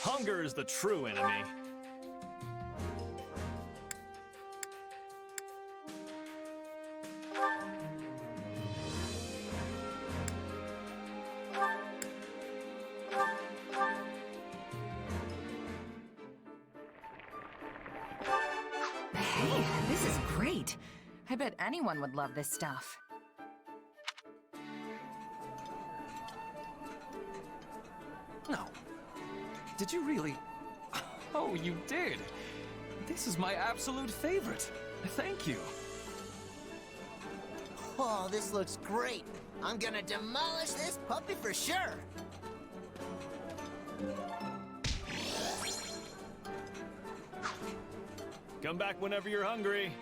Hunger is the true enemy. Hey, this is great. I bet anyone would love this stuff. No. Did you really? Oh, you did. This is my absolute favorite. Thank you. Oh, this looks great. I'm gonna demolish this puppy for sure. Come back whenever you're hungry.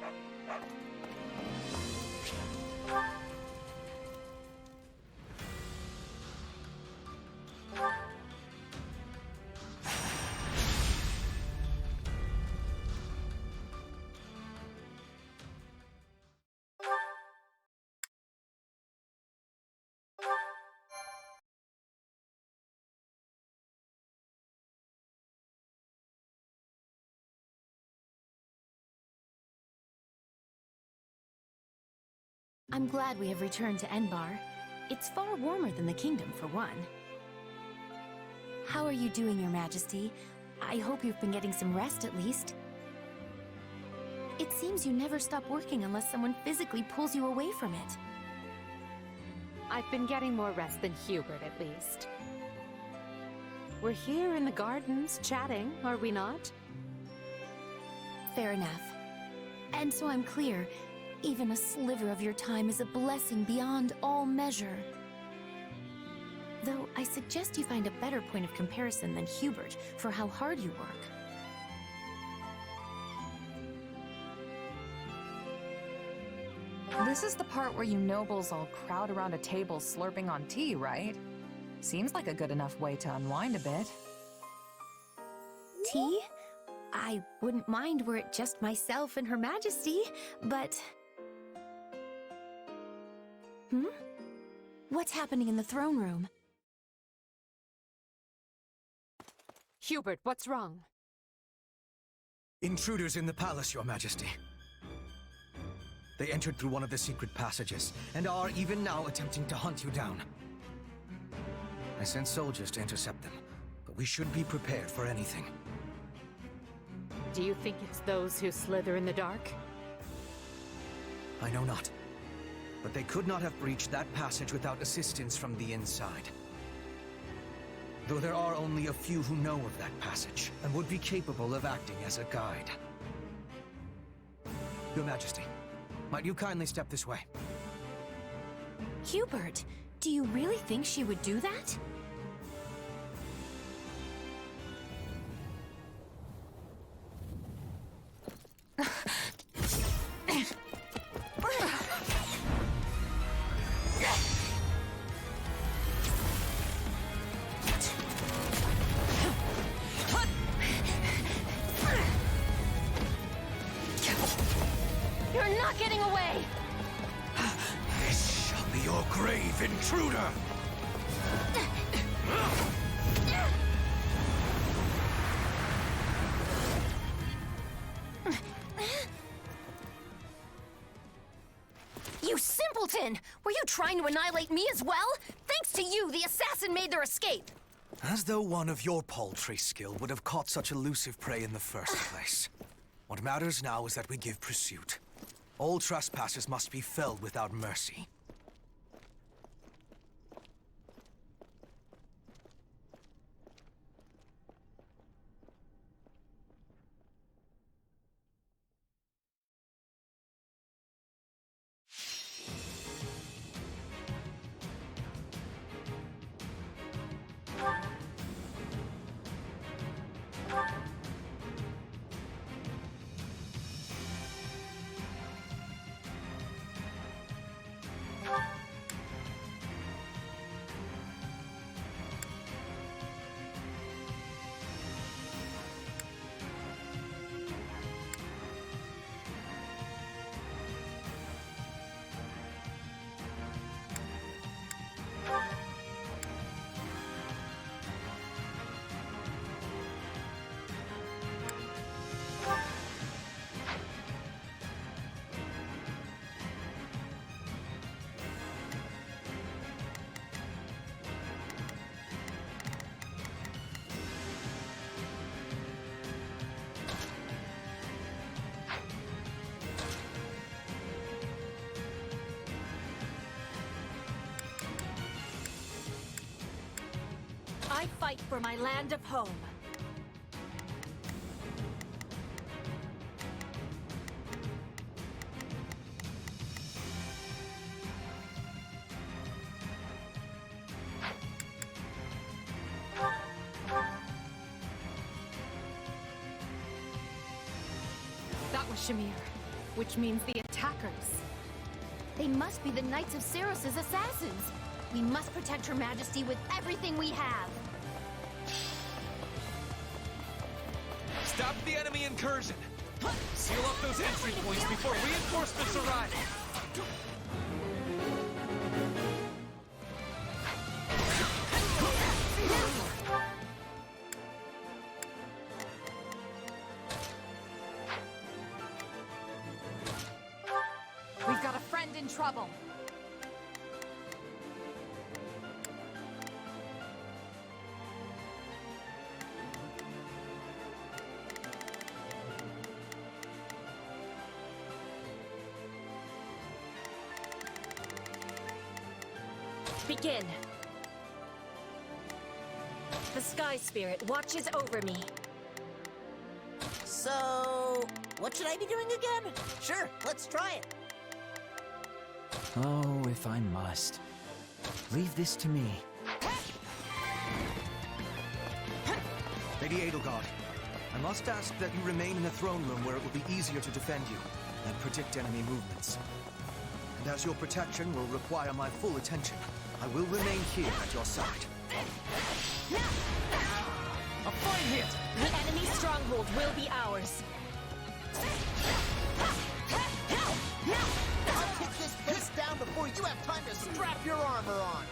I'm glad we have returned to Enbar. It's far warmer than the kingdom, for one. How are you doing, Your Majesty? I hope you've been getting some rest at least. It seems you never stop working unless someone physically pulls you away from it. I've been getting more rest than Hubert, at least. We're here in the gardens, chatting, are we not? Fair enough. And so I'm clear, even a sliver of your time is a blessing beyond all measure. Though I suggest you find a better point of comparison than Hubert for how hard you work. This is the part where you nobles all crowd around a table slurping on tea, right? Seems like a good enough way to unwind a bit. Tea? I wouldn't mind were it just myself and Her Majesty, but... What's happening in the throne room? Hubert, what's wrong? Intruders in the palace, Your Majesty. They entered through one of the secret passages, and are even now attempting to hunt you down. I sent soldiers to intercept them, but we should be prepared for anything. Do you think it's those who slither in the dark? I know not. But they could not have breached that passage without assistance from the inside. Though there are only a few who know of that passage, and would be capable of acting as a guide. Your Majesty, might you kindly step this way? Hubert, do you really think she would do that? You're not getting away! This shall be your grave, intruder! You simpleton! Were you trying to annihilate me as well? Thanks to you, the assassin made their escape! As though one of your paltry skill would have caught such elusive prey in the first place. What matters now is that we give pursuit. All trespassers must be felled without mercy. I fight for my land of home. That was Shamir, which means the attackers. They must be the Knights of Saros' assassins. We must protect Her Majesty with everything we have. Stop the enemy incursion! Seal up those entry points before reinforcements arrive! We've got a friend in trouble. Begin. The Sky Spirit watches over me. So, what should I be doing again? Sure, let's try it. Oh, if I must. Leave this to me. Lady Edelgard, I must ask that you remain in the throne room where it will be easier to defend you and predict enemy movements. And as your protection will require my full attention, I will remain here at your side. A fine hit! The enemy stronghold will be ours. I'll kick this place down before you have time to strap your armor on.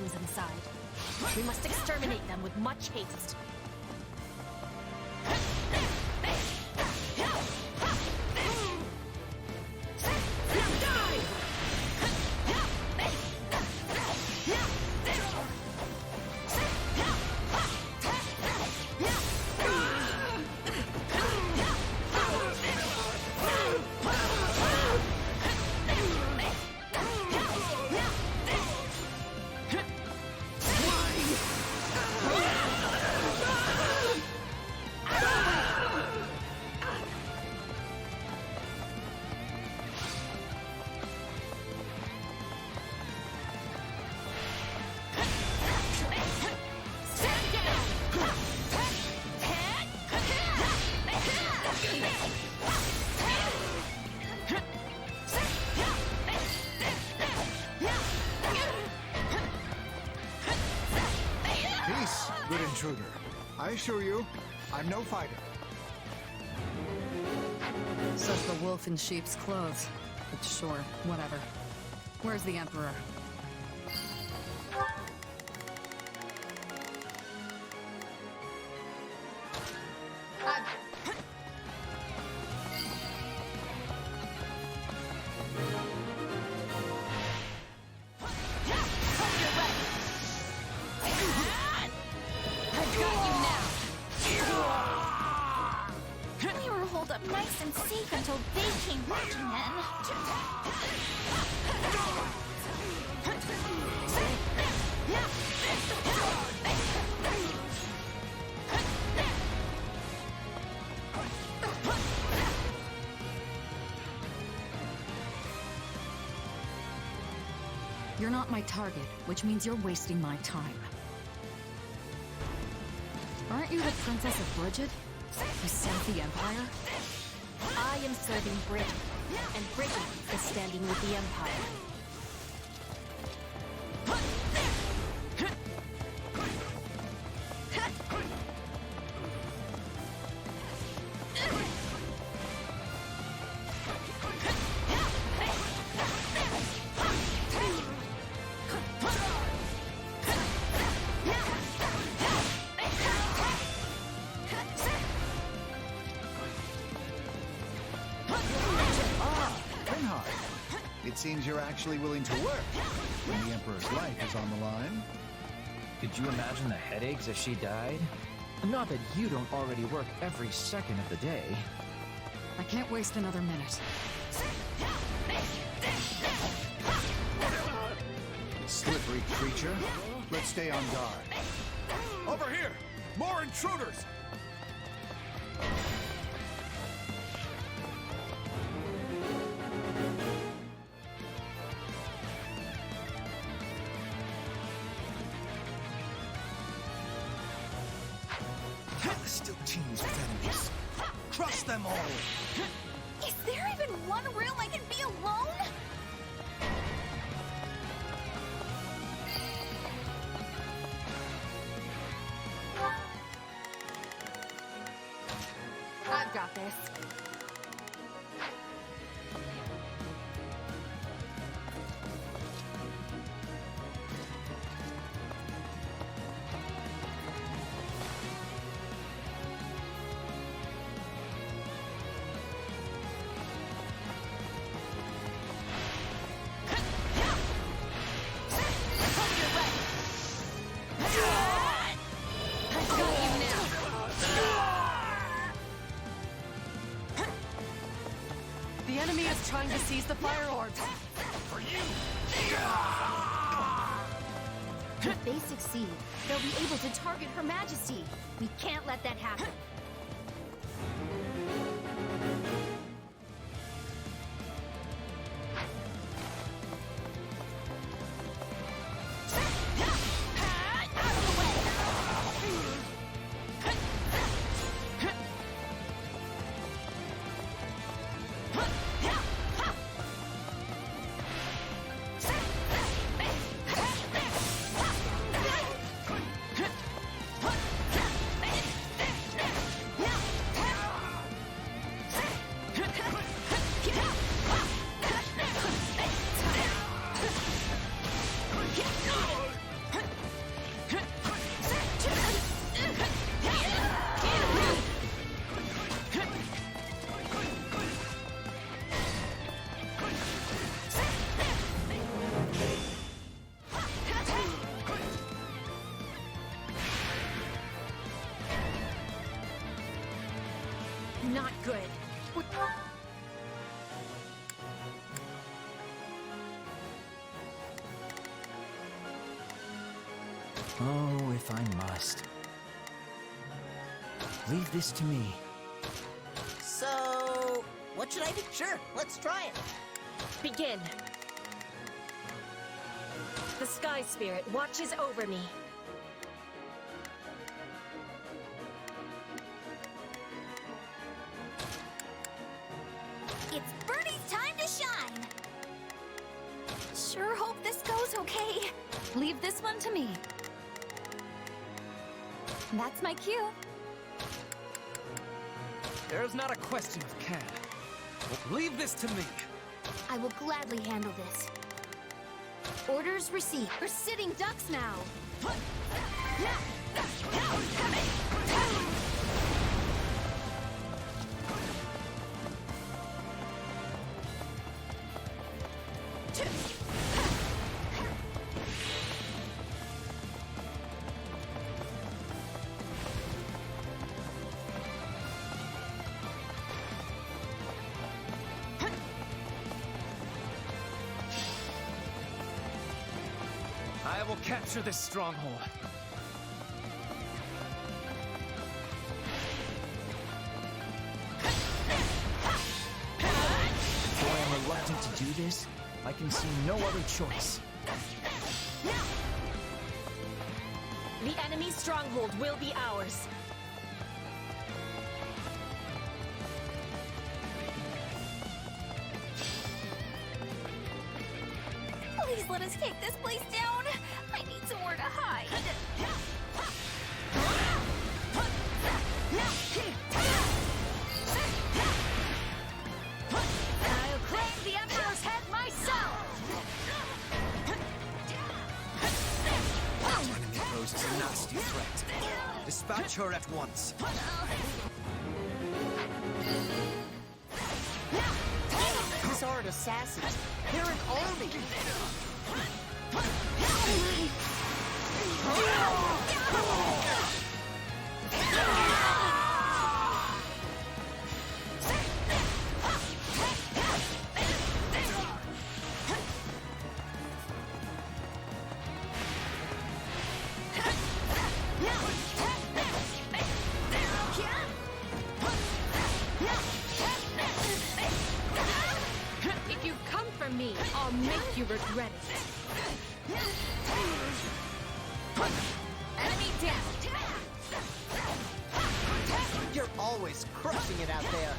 assassins inside. We must exterminate them with much haste. Peace, good intruder. I assure you, I'm no fighter. Says the wolf in sheep's clothes. But sure, whatever. Where's the Emperor? We were holed up nice and safe until they came marching You're not my target, which means you're wasting my time. Aren't you the Princess of Bridget? You saved the Empire? I am serving Bridget, and Bridget is standing with the Empire. It seems you're actually willing to work when the Emperor's life is on the line. Could you imagine the headaches if she died? Not that you don't already work every second of the day. I can't waste another minute. Slippery creature. Let's stay on guard. Over here! More intruders! Still teams with enemies. Crush them all! Is there even one room I can be alone? I've got this. The enemy is trying to seize the fire orbs. For you! If they succeed, they'll be able to target Her Majesty. We can't let that happen. not good. Oh, if I must. Leave this to me. So, what should I do? Sure, let's try it. Begin. The Sky Spirit watches over me. It's Birdie's time to shine! Sure hope this goes okay. Leave this one to me. That's my cue. There's not a question of can. Leave this to me. I will gladly handle this. Orders received. We're sitting ducks now. I will capture this stronghold. Though I am reluctant to do this, I can see no other choice. The enemy's stronghold will be ours. Please let us take this place down. I need somewhere to hide. I'll claim the Emperor's head myself! Enemy poses a nasty threat. Dispatch her at once. These aren't assassins. They're an army. If you come for me, I'll make you regret it. Enemy down. You're always crushing it out there.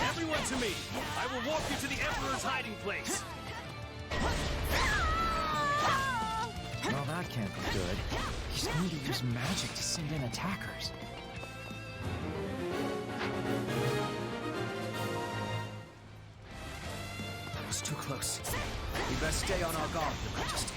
Everyone to me! I will walk you to the Emperor's hiding place! Well, that can't be good. He's going to use magic to send in attackers. That was too close. We best stay on our guard, Your Majesty.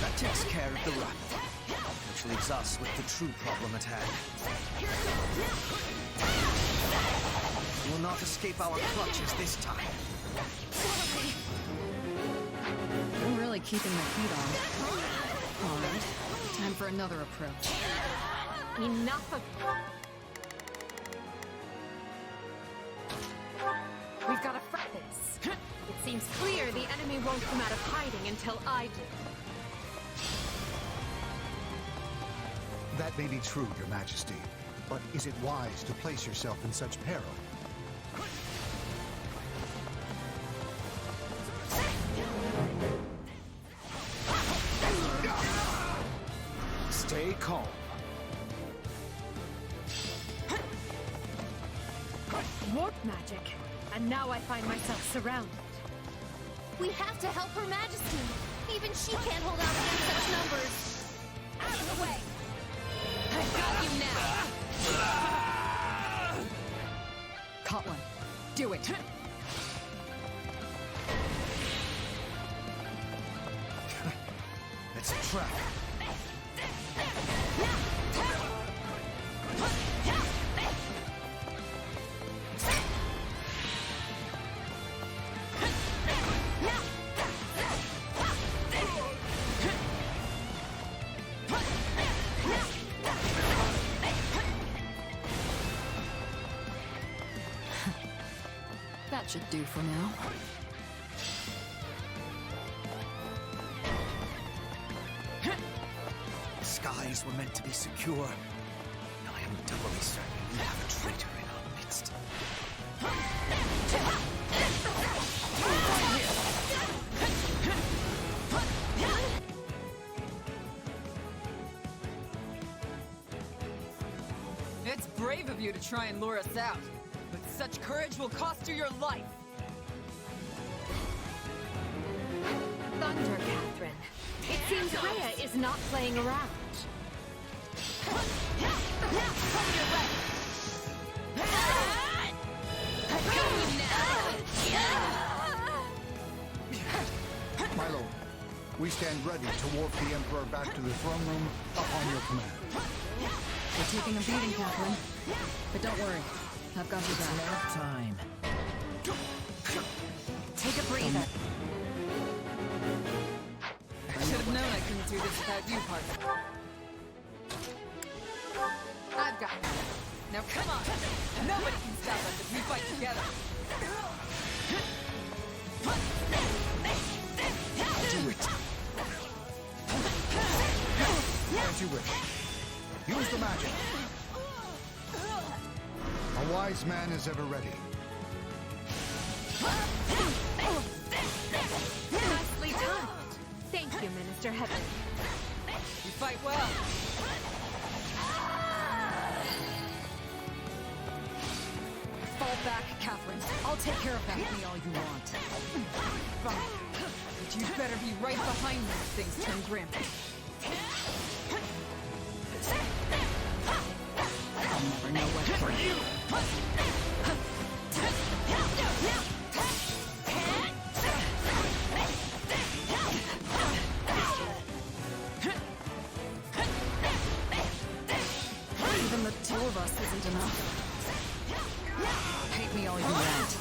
That takes care of the run, which leaves us with the true problem at hand. You will not escape our clutches this time. You're really keeping my feet on. All right, time for another approach. Enough of... We've got to fight this. It seems clear the enemy won't come out of hiding until I do. That may be true, Your Majesty, but is it wise to place yourself in such peril? Stay calm. Warp magic. And now I find myself surrounded. We have to help Her Majesty. Even she can't hold out against such numbers. Out of the way! I've got you now! Caught one. Do it. It's a trap. That should do for now. The skies were meant to be secure. I am doubly certain we have a traitor in our midst. It's brave of you to try and lure us out, but such courage will cost you your life. Thunder, Catherine. It seems Rhea is not playing around. My lord, we stand ready to warp the Emperor back to the throne room upon your command. We're taking a beating, Catherine. But don't worry, I've got your back. Nap time. Take a breather. I should have known I couldn't do this without you, partner. I've got it. Now come on! Nobody can stop us if we fight together! Do it. As you wish. Use the magic. A wise man is ever ready. Nicely done. Thank you, Minister Heaven. You fight well. Fall back, Catherine. I'll take care of that. Give me all you want. Fine. But you'd better be right behind me if things turn grim. I'll never know what for you. Even the two of us isn't enough. Hate me all you want.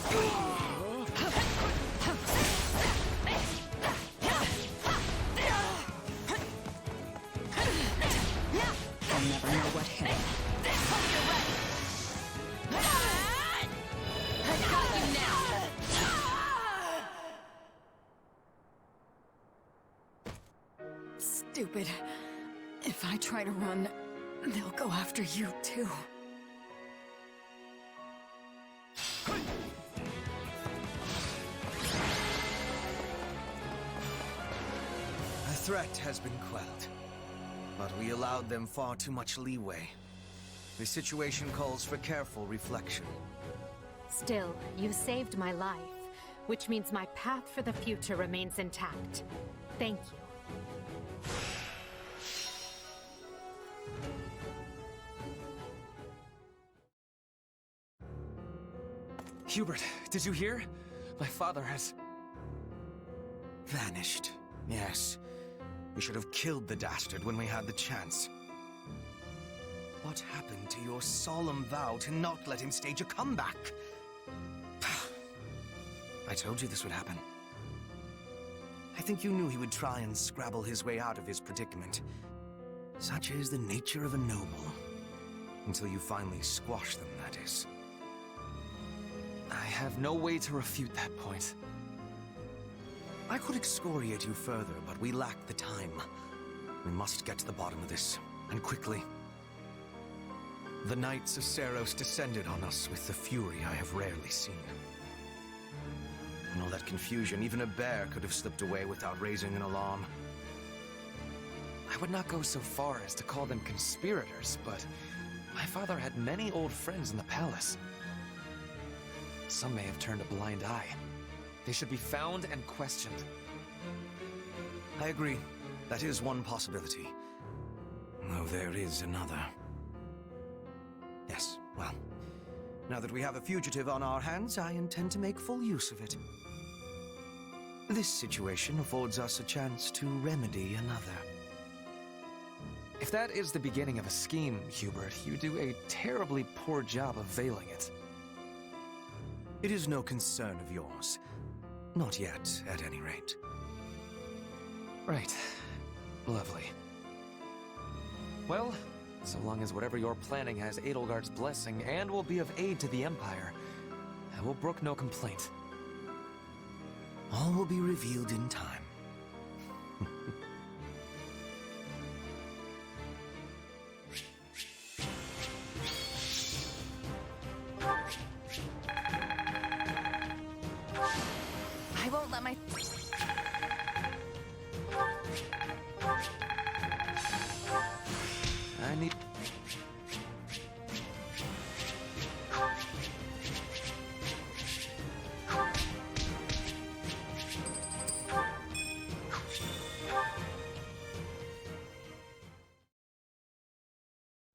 I'll never know what hit him. I got you now! Stupid. If I try to run, they'll go after you too. The threat has been quelled, but we allowed them far too much leeway. The situation calls for careful reflection. Still, you saved my life, which means my path for the future remains intact. Thank you. Hubert, did you hear? My father has... vanished. Yes. We should have killed the dastard when we had the chance. What happened to your solemn vow to not let him stage a comeback? I told you this would happen. I think you knew he would try and scrabble his way out of his predicament. Such is the nature of a noble. Until you finally squash them, that is. I have no way to refute that point. I could excoriate you further, but we lack the time. We must get to the bottom of this, and quickly. The Knights of Seros descended on us with the fury I have rarely seen. In all that confusion, even a bear could have slipped away without raising an alarm. I would not go so far as to call them conspirators, but my father had many old friends in the palace. Some may have turned a blind eye. They should be found and questioned. I agree. That is one possibility. Though there is another. Yes, well, now that we have a fugitive on our hands, I intend to make full use of it. This situation affords us a chance to remedy another. If that is the beginning of a scheme, Hubert, you do a terribly poor job of veiling it. It is no concern of yours. Not yet, at any rate. Right. Lovely. Well, so long as whatever you're planning has Edelgard's blessing and will be of aid to the Empire, I will brook no complaint. All will be revealed in time. I won't let my... I need...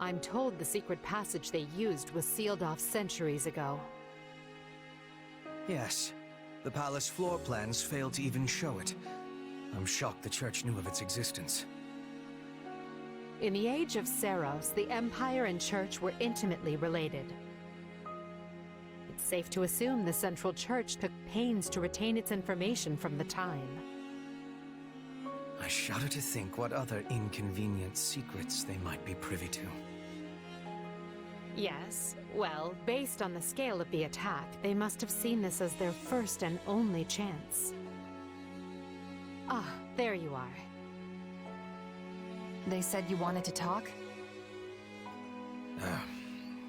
I'm told the secret passage they used was sealed off centuries ago. Yes. The palace floor plans failed to even show it. I'm shocked the church knew of its existence. In the age of Seros, the Empire and Church were intimately related. It's safe to assume the Central Church took pains to retain its information from the time. I shudder to think what other inconvenient secrets they might be privy to. Yes, well, based on the scale of the attack, they must have seen this as their first and only chance. Ah, there you are. They said you wanted to talk?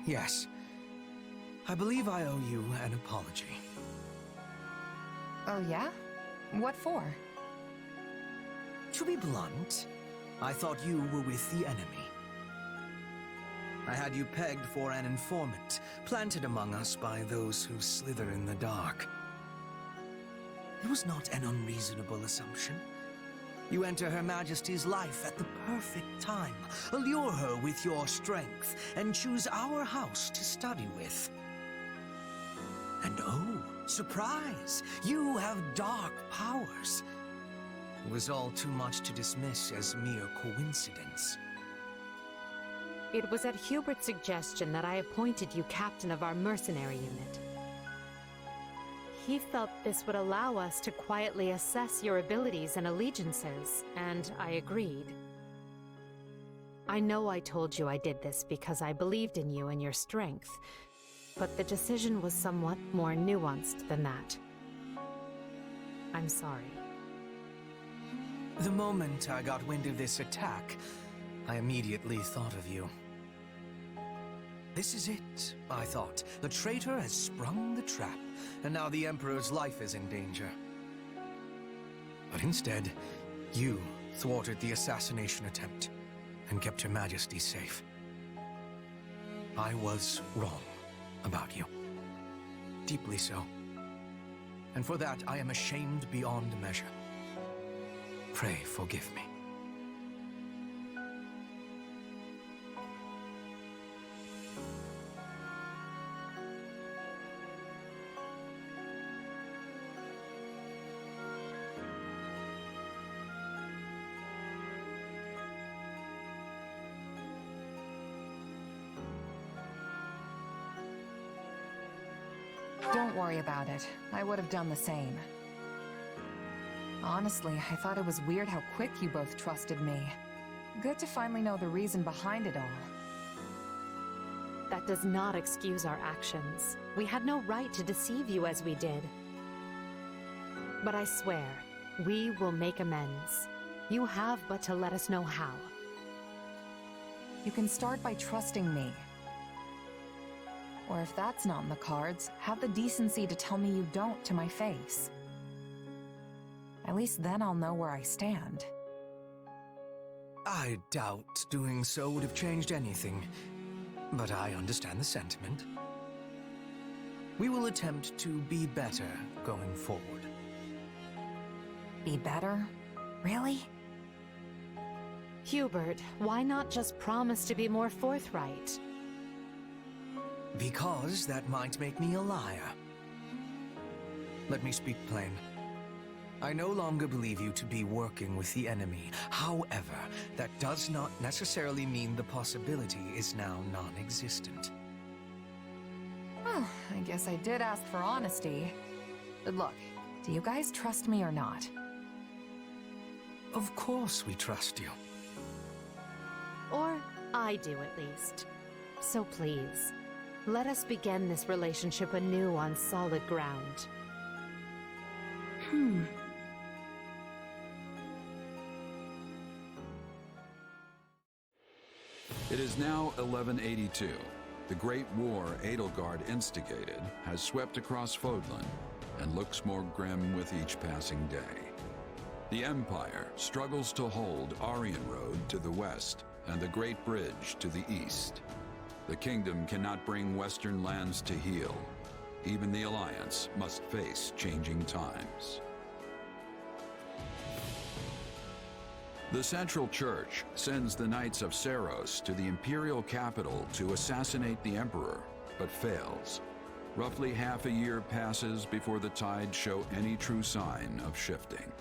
Yes. I believe I owe you an apology. Oh yeah? What for? To be blunt, I thought you were with the enemy. I had you pegged for an informant, planted among us by those who slither in the dark. It was not an unreasonable assumption. You enter Her Majesty's life at the perfect time, allure her with your strength, and choose our house to study with. And oh, surprise! You have dark powers. It was all too much to dismiss as mere coincidence. It was at Hubert's suggestion that I appointed you captain of our mercenary unit. He felt this would allow us to quietly assess your abilities and allegiances, and I agreed. I know I told you I did this because I believed in you and your strength, but the decision was somewhat more nuanced than that. I'm sorry. The moment I got wind of this attack, I immediately thought of you. This is it, I thought. The traitor has sprung the trap, and now the Emperor's life is in danger. But instead, you thwarted the assassination attempt and kept Her Majesty safe. I was wrong about you. Deeply so. And for that, I am ashamed beyond measure. Pray forgive me. Don't worry about it. I would have done the same. Honestly, I thought it was weird how quick you both trusted me. Good to finally know the reason behind it all. That does not excuse our actions. We had no right to deceive you as we did. But I swear, we will make amends. You have but to let us know how. You can start by trusting me. Or if that's not in the cards, have the decency to tell me you don't to my face. At least then I'll know where I stand. I doubt doing so would have changed anything, but I understand the sentiment. We will attempt to be better going forward. Be better? Really? Hubert, why not just promise to be more forthright? Because that might make me a liar. Let me speak plain. I no longer believe you to be working with the enemy. However, that does not necessarily mean the possibility is now non-existent. Well, I guess I did ask for honesty. But look, do you guys trust me or not? Of course we trust you. Or I do at least. So please, let us begin this relationship anew on solid ground. It is now 1182. The great war Edelgard instigated has swept across Fodlan and looks more grim with each passing day. The Empire struggles to hold Aryan Road to the west and the Great Bridge to the east. The kingdom cannot bring western lands to heal. Even the Alliance must face changing times. The Central Church sends the Knights of Seros to the Imperial capital to assassinate the Emperor, but fails. Roughly half a year passes before the tides show any true sign of shifting.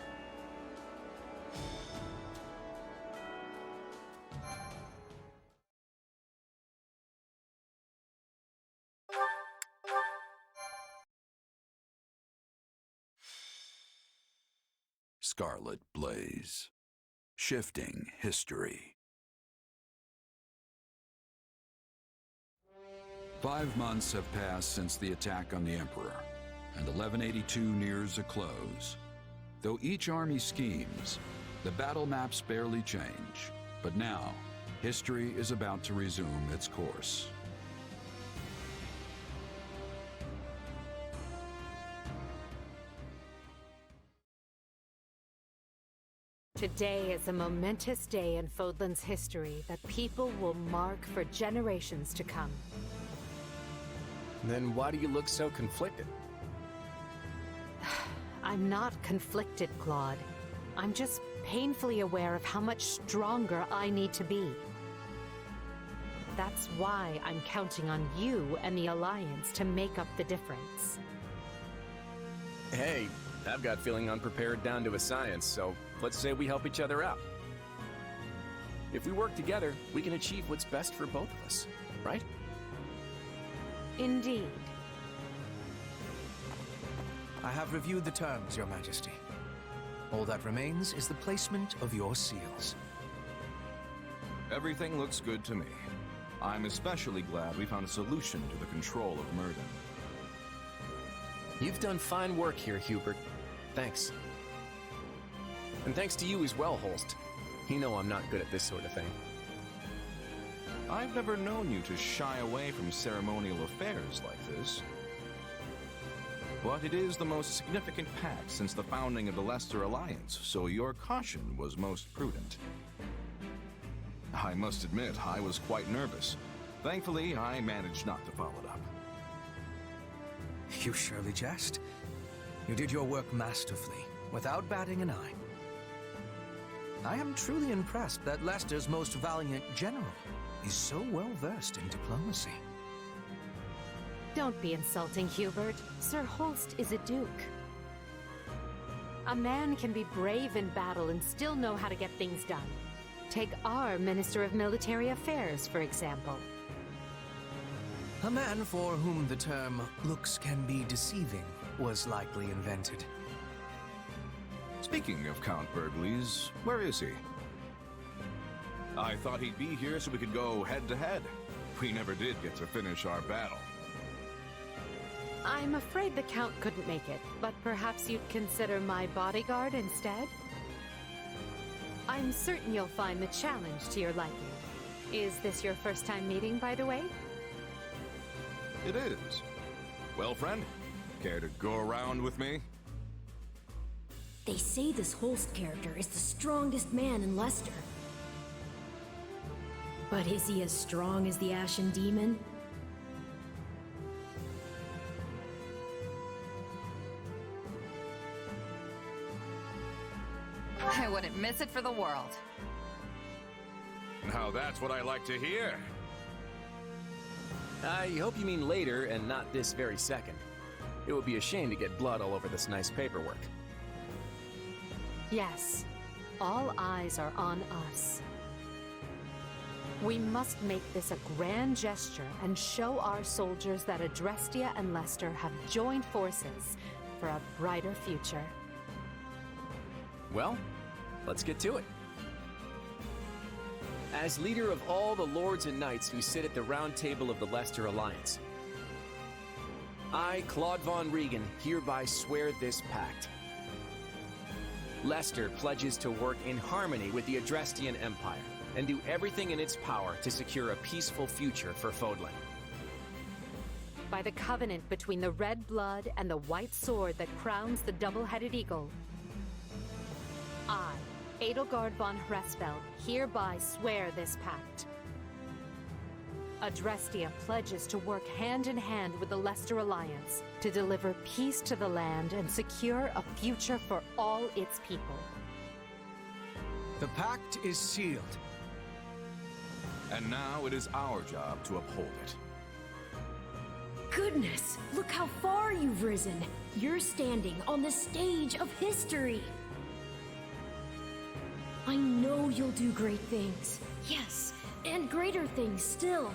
Scarlet Blaze. Shifting history. 5 months have passed since the attack on the Emperor, and 1182 nears a close. Though each army schemes, the battle maps barely change. But now, history is about to resume its course. Today is a momentous day in Fodlan's history that people will mark for generations to come. Then why do you look so conflicted? I'm not conflicted, Claude. I'm just painfully aware of how much stronger I need to be. That's why I'm counting on you and the Alliance to make up the difference. Hey, I've got feeling unprepared down to a science, so let's say we help each other out. If we work together, we can achieve what's best for both of us, right? Indeed. I have reviewed the terms, Your Majesty. All that remains is the placement of your seals. Everything looks good to me. I'm especially glad we found a solution to the control of Murden. You've done fine work here, Hubert. Thanks. And thanks to you as well, Holst. You know I'm not good at this sort of thing. I've never known you to shy away from ceremonial affairs like this. But it is the most significant pact since the founding of the Leicester Alliance, so your caution was most prudent. I must admit, I was quite nervous. Thankfully, I managed not to follow it up. You surely jest. You did your work masterfully, without batting an eye. I am truly impressed that Leicester's most valiant general is so well versed in diplomacy. Don't be insulting, Hubert. Sir Holst is a duke. A man can be brave in battle and still know how to get things done. Take our Minister of Military Affairs, for example. A man for whom the term looks can be deceiving was likely invented. Speaking of Count Burgleys, where is he? I thought he'd be here so we could go head-to-head. We never did get to finish our battle. I'm afraid the Count couldn't make it, but perhaps you'd consider my bodyguard instead? I'm certain you'll find the challenge to your liking. Is this your first time meeting, by the way? It is. Well, friend, care to go around with me? They say this Holst character is the strongest man in Leicester. But is he as strong as the Ashen Demon? I wouldn't miss it for the world. Now that's what I like to hear. I hope you mean later and not this very second. It would be a shame to get blood all over this nice paperwork. Yes, all eyes are on us. We must make this a grand gesture and show our soldiers that Adrestia and Leicester have joined forces for a brighter future. Well, let's get to it. As leader of all the lords and knights who sit at the round table of the Leicester Alliance, I, Claude von Regan, hereby swear this pact. Leicester pledges to work in harmony with the Adrestian Empire and do everything in its power to secure a peaceful future for Fodlan. By the covenant between the red blood and the white sword that crowns the double-headed eagle, I, Edelgard von Hresfeld, hereby swear this pact. Adrestia pledges to work hand in hand with the Leicester Alliance to deliver peace to the land and secure a future for all its people. The pact is sealed. And now it is our job to uphold it. Goodness, look how far you've risen. You're standing on the stage of history. I know you'll do great things. Yes, and greater things still.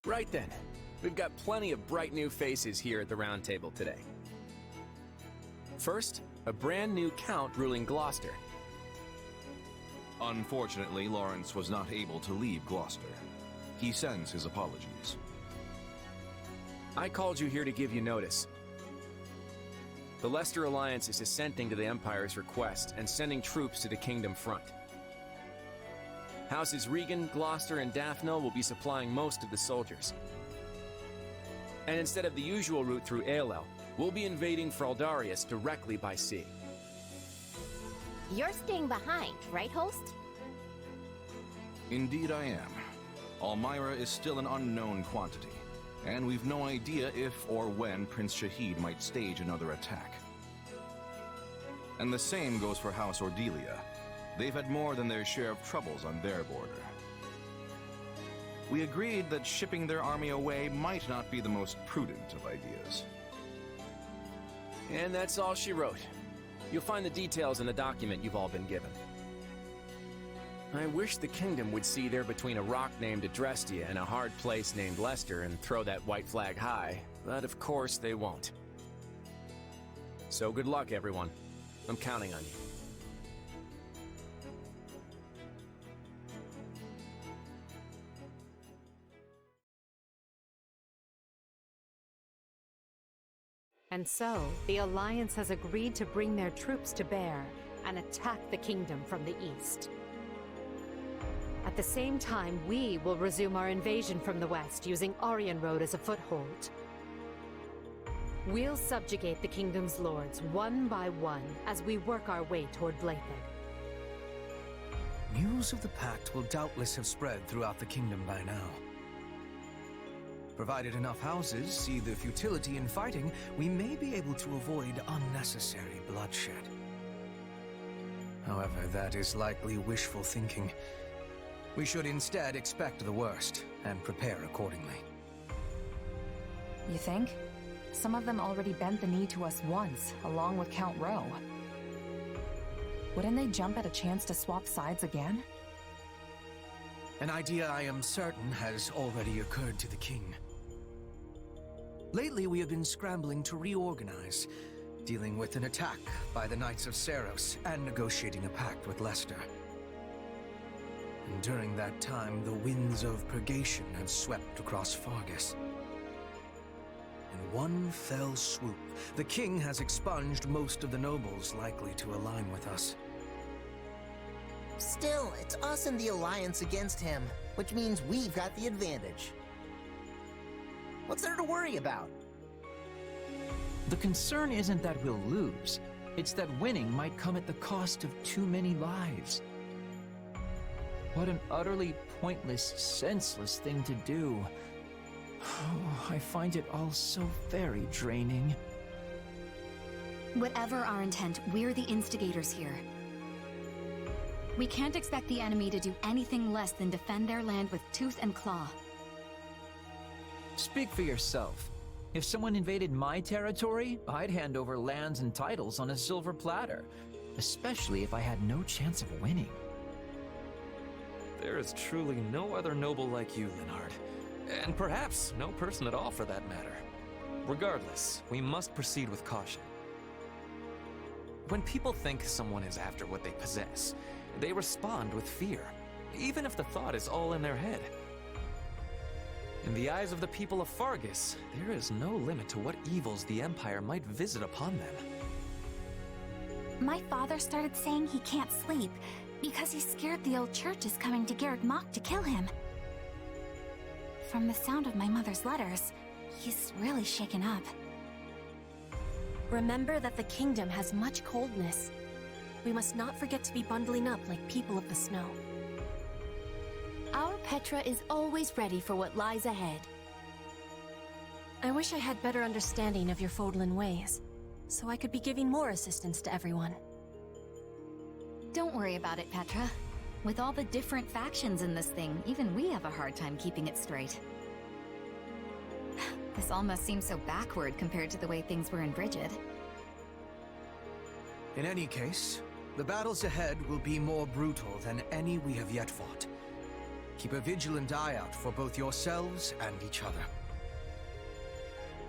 Right then, we've got plenty of bright new faces here at the round table today. First, a brand new count ruling Gloucester. Unfortunately, Lawrence was not able to leave Gloucester. He sends his apologies. I called you here to give you notice. The Leicester Alliance is assenting to the Empire's request and sending troops to the Kingdom front. Houses Regan, Gloucester, and Daphne will be supplying most of the soldiers. And instead of the usual route through Aelel, we'll be invading Fraldarius directly by sea. You're staying behind, right, Host? Indeed I am. Almyra is still an unknown quantity, and we've no idea if or when Prince Shahid might stage another attack. And the same goes for House Ordelia. They've had more than their share of troubles on their border. We agreed that shipping their army away might not be the most prudent of ideas. And that's all she wrote. You'll find the details in the document you've all been given. I wish the Kingdom would see they're between a rock named Adrestia and a hard place named Leicester and throw that white flag high, but of course they won't. So good luck, everyone. I'm counting on you. And so, the Alliance has agreed to bring their troops to bear and attack the Kingdom from the east. At the same time, we will resume our invasion from the west using Aryan Road as a foothold. We'll subjugate the Kingdom's lords one by one as we work our way toward Blathed. News of the pact will doubtless have spread throughout the Kingdom by now. Provided enough houses see the futility in fighting, we may be able to avoid unnecessary bloodshed. However, that is likely wishful thinking. We should instead expect the worst and prepare accordingly. You think? Some of them already bent the knee to us once, along with Count Rowe. Wouldn't they jump at a chance to swap sides again? An idea I am certain has already occurred to the king. Lately, we have been scrambling to reorganize, dealing with an attack by the Knights of Seros and negotiating a pact with Leicester. And during that time, the winds of purgation had swept across Fargus. In one fell swoop, the king has expunged most of the nobles likely to align with us. Still, it's us and the Alliance against him, which means we've got the advantage. What's there to worry about? The concern isn't that we'll lose. It's that winning might come at the cost of too many lives. What an utterly pointless, senseless thing to do. Oh, I find it all so very draining. Whatever our intent, we're the instigators here. We can't expect the enemy to do anything less than defend their land with tooth and claw. Speak for yourself. If someone invaded my territory, I'd hand over lands and titles on a silver platter, especially if I had no chance of winning. There is truly no other noble like you, Linhard. And perhaps no person at all for that matter. Regardless, we must proceed with caution. When people think someone is after what they possess, they respond with fear, even if the thought is all in their head. In the eyes of the people of Fargus, there is no limit to what evils the Empire might visit upon them. My father started saying he can't sleep because he's scared the old church is coming to Garreg Mach to kill him. From the sound of my mother's letters, he's really shaken up. Remember that the kingdom has much coldness. We must not forget to be bundling up like people of the snow. Our Petra is always ready for what lies ahead. I wish I had better understanding of your Fodlan ways, so I could be giving more assistance to everyone. Don't worry about it, Petra. With all the different factions in this thing, even we have a hard time keeping it straight. This almost seems so backward compared to the way things were in Brigid. In any case, the battles ahead will be more brutal than any we have yet fought. Keep a vigilant eye out for both yourselves and each other.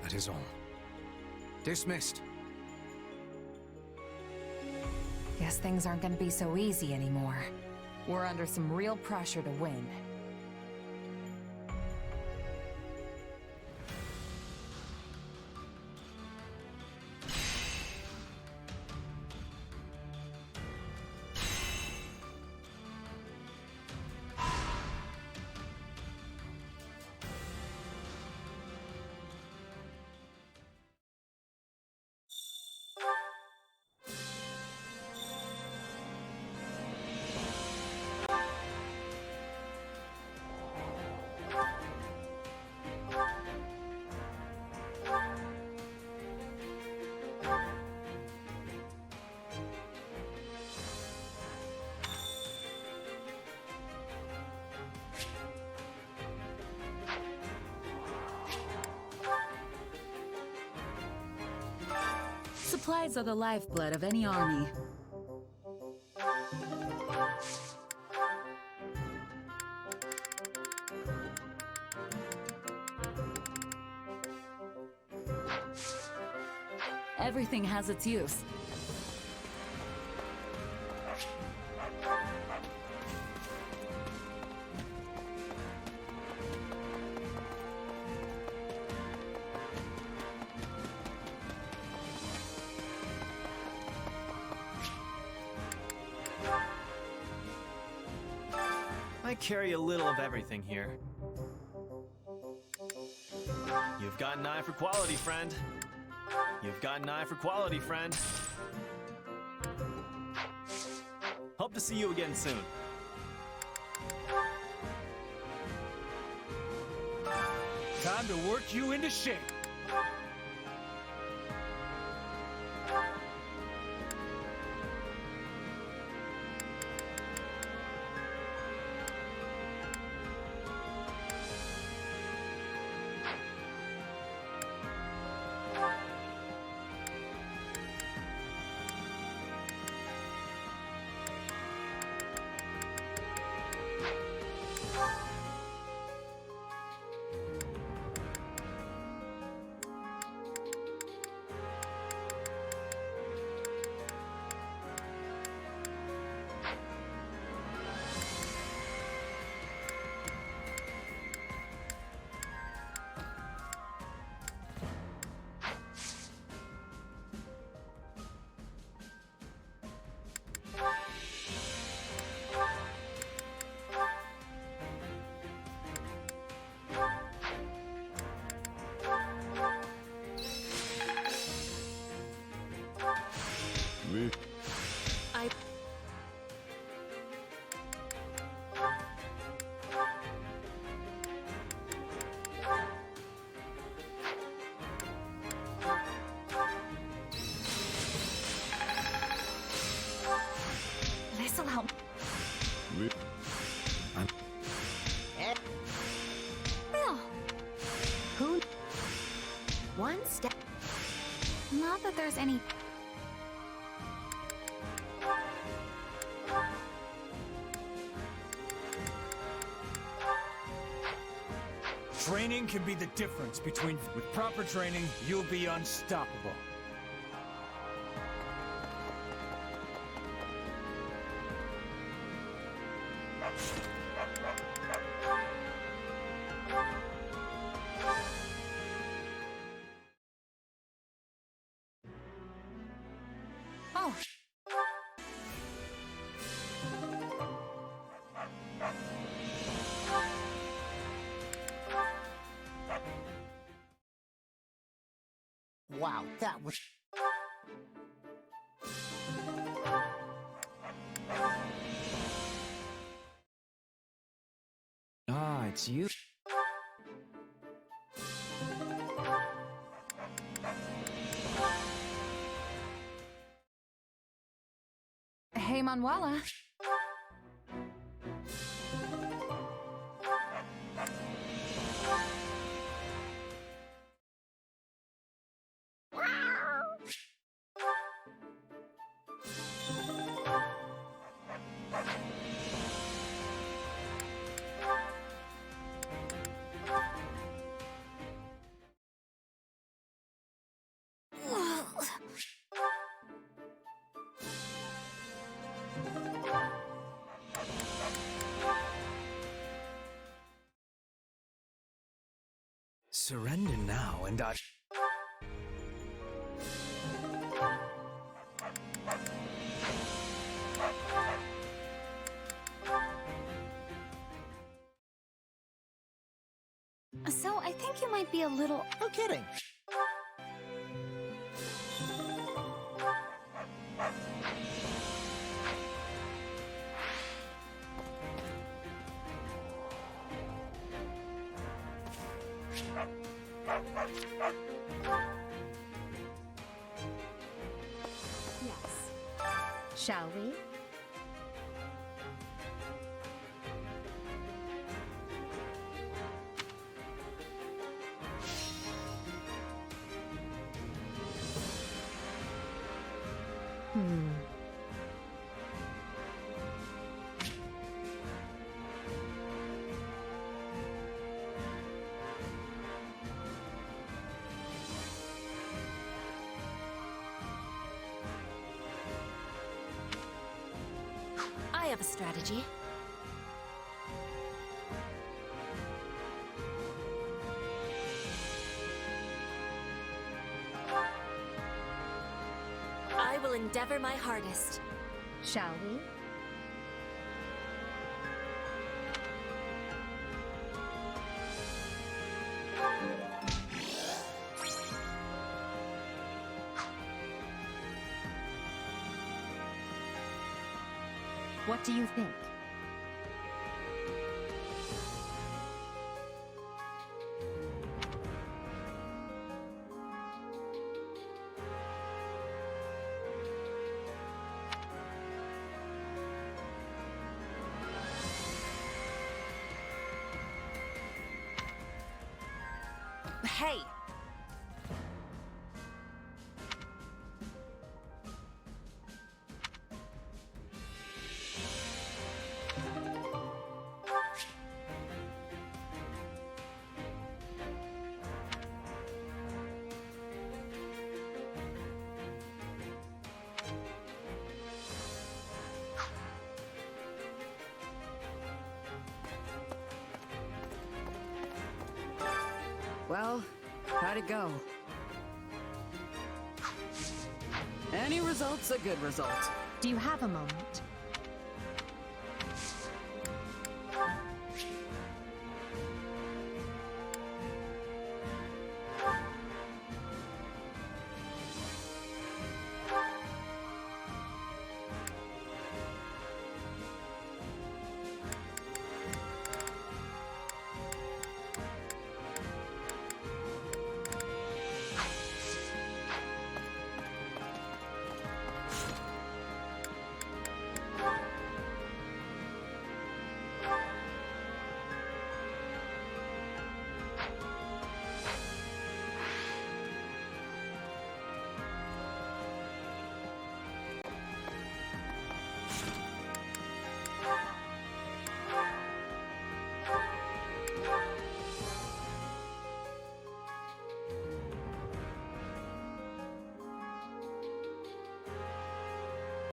That is all. Dismissed. Guess things aren't gonna be so easy anymore. We're under some real pressure to win. Supplies are the lifeblood of any army. Everything has its use. I carry a little of everything here. You've got an eye for quality, friend. You've got an eye for quality, friend. Hope to see you again soon. Time to work you into shape. One step. Not that there's any... Training can be the difference between... With proper training, you'll be unstoppable. Oh. Wow, that was... Ah, it's you. Hey, Manuela. Surrender now, and I... So I think you might be a little... No kidding. Yes. Shall we? I have a strategy. I will endeavor my hardest. Shall we? What do you think? Hey! Well, how'd it go? Any result's a good result. Do you have a moment?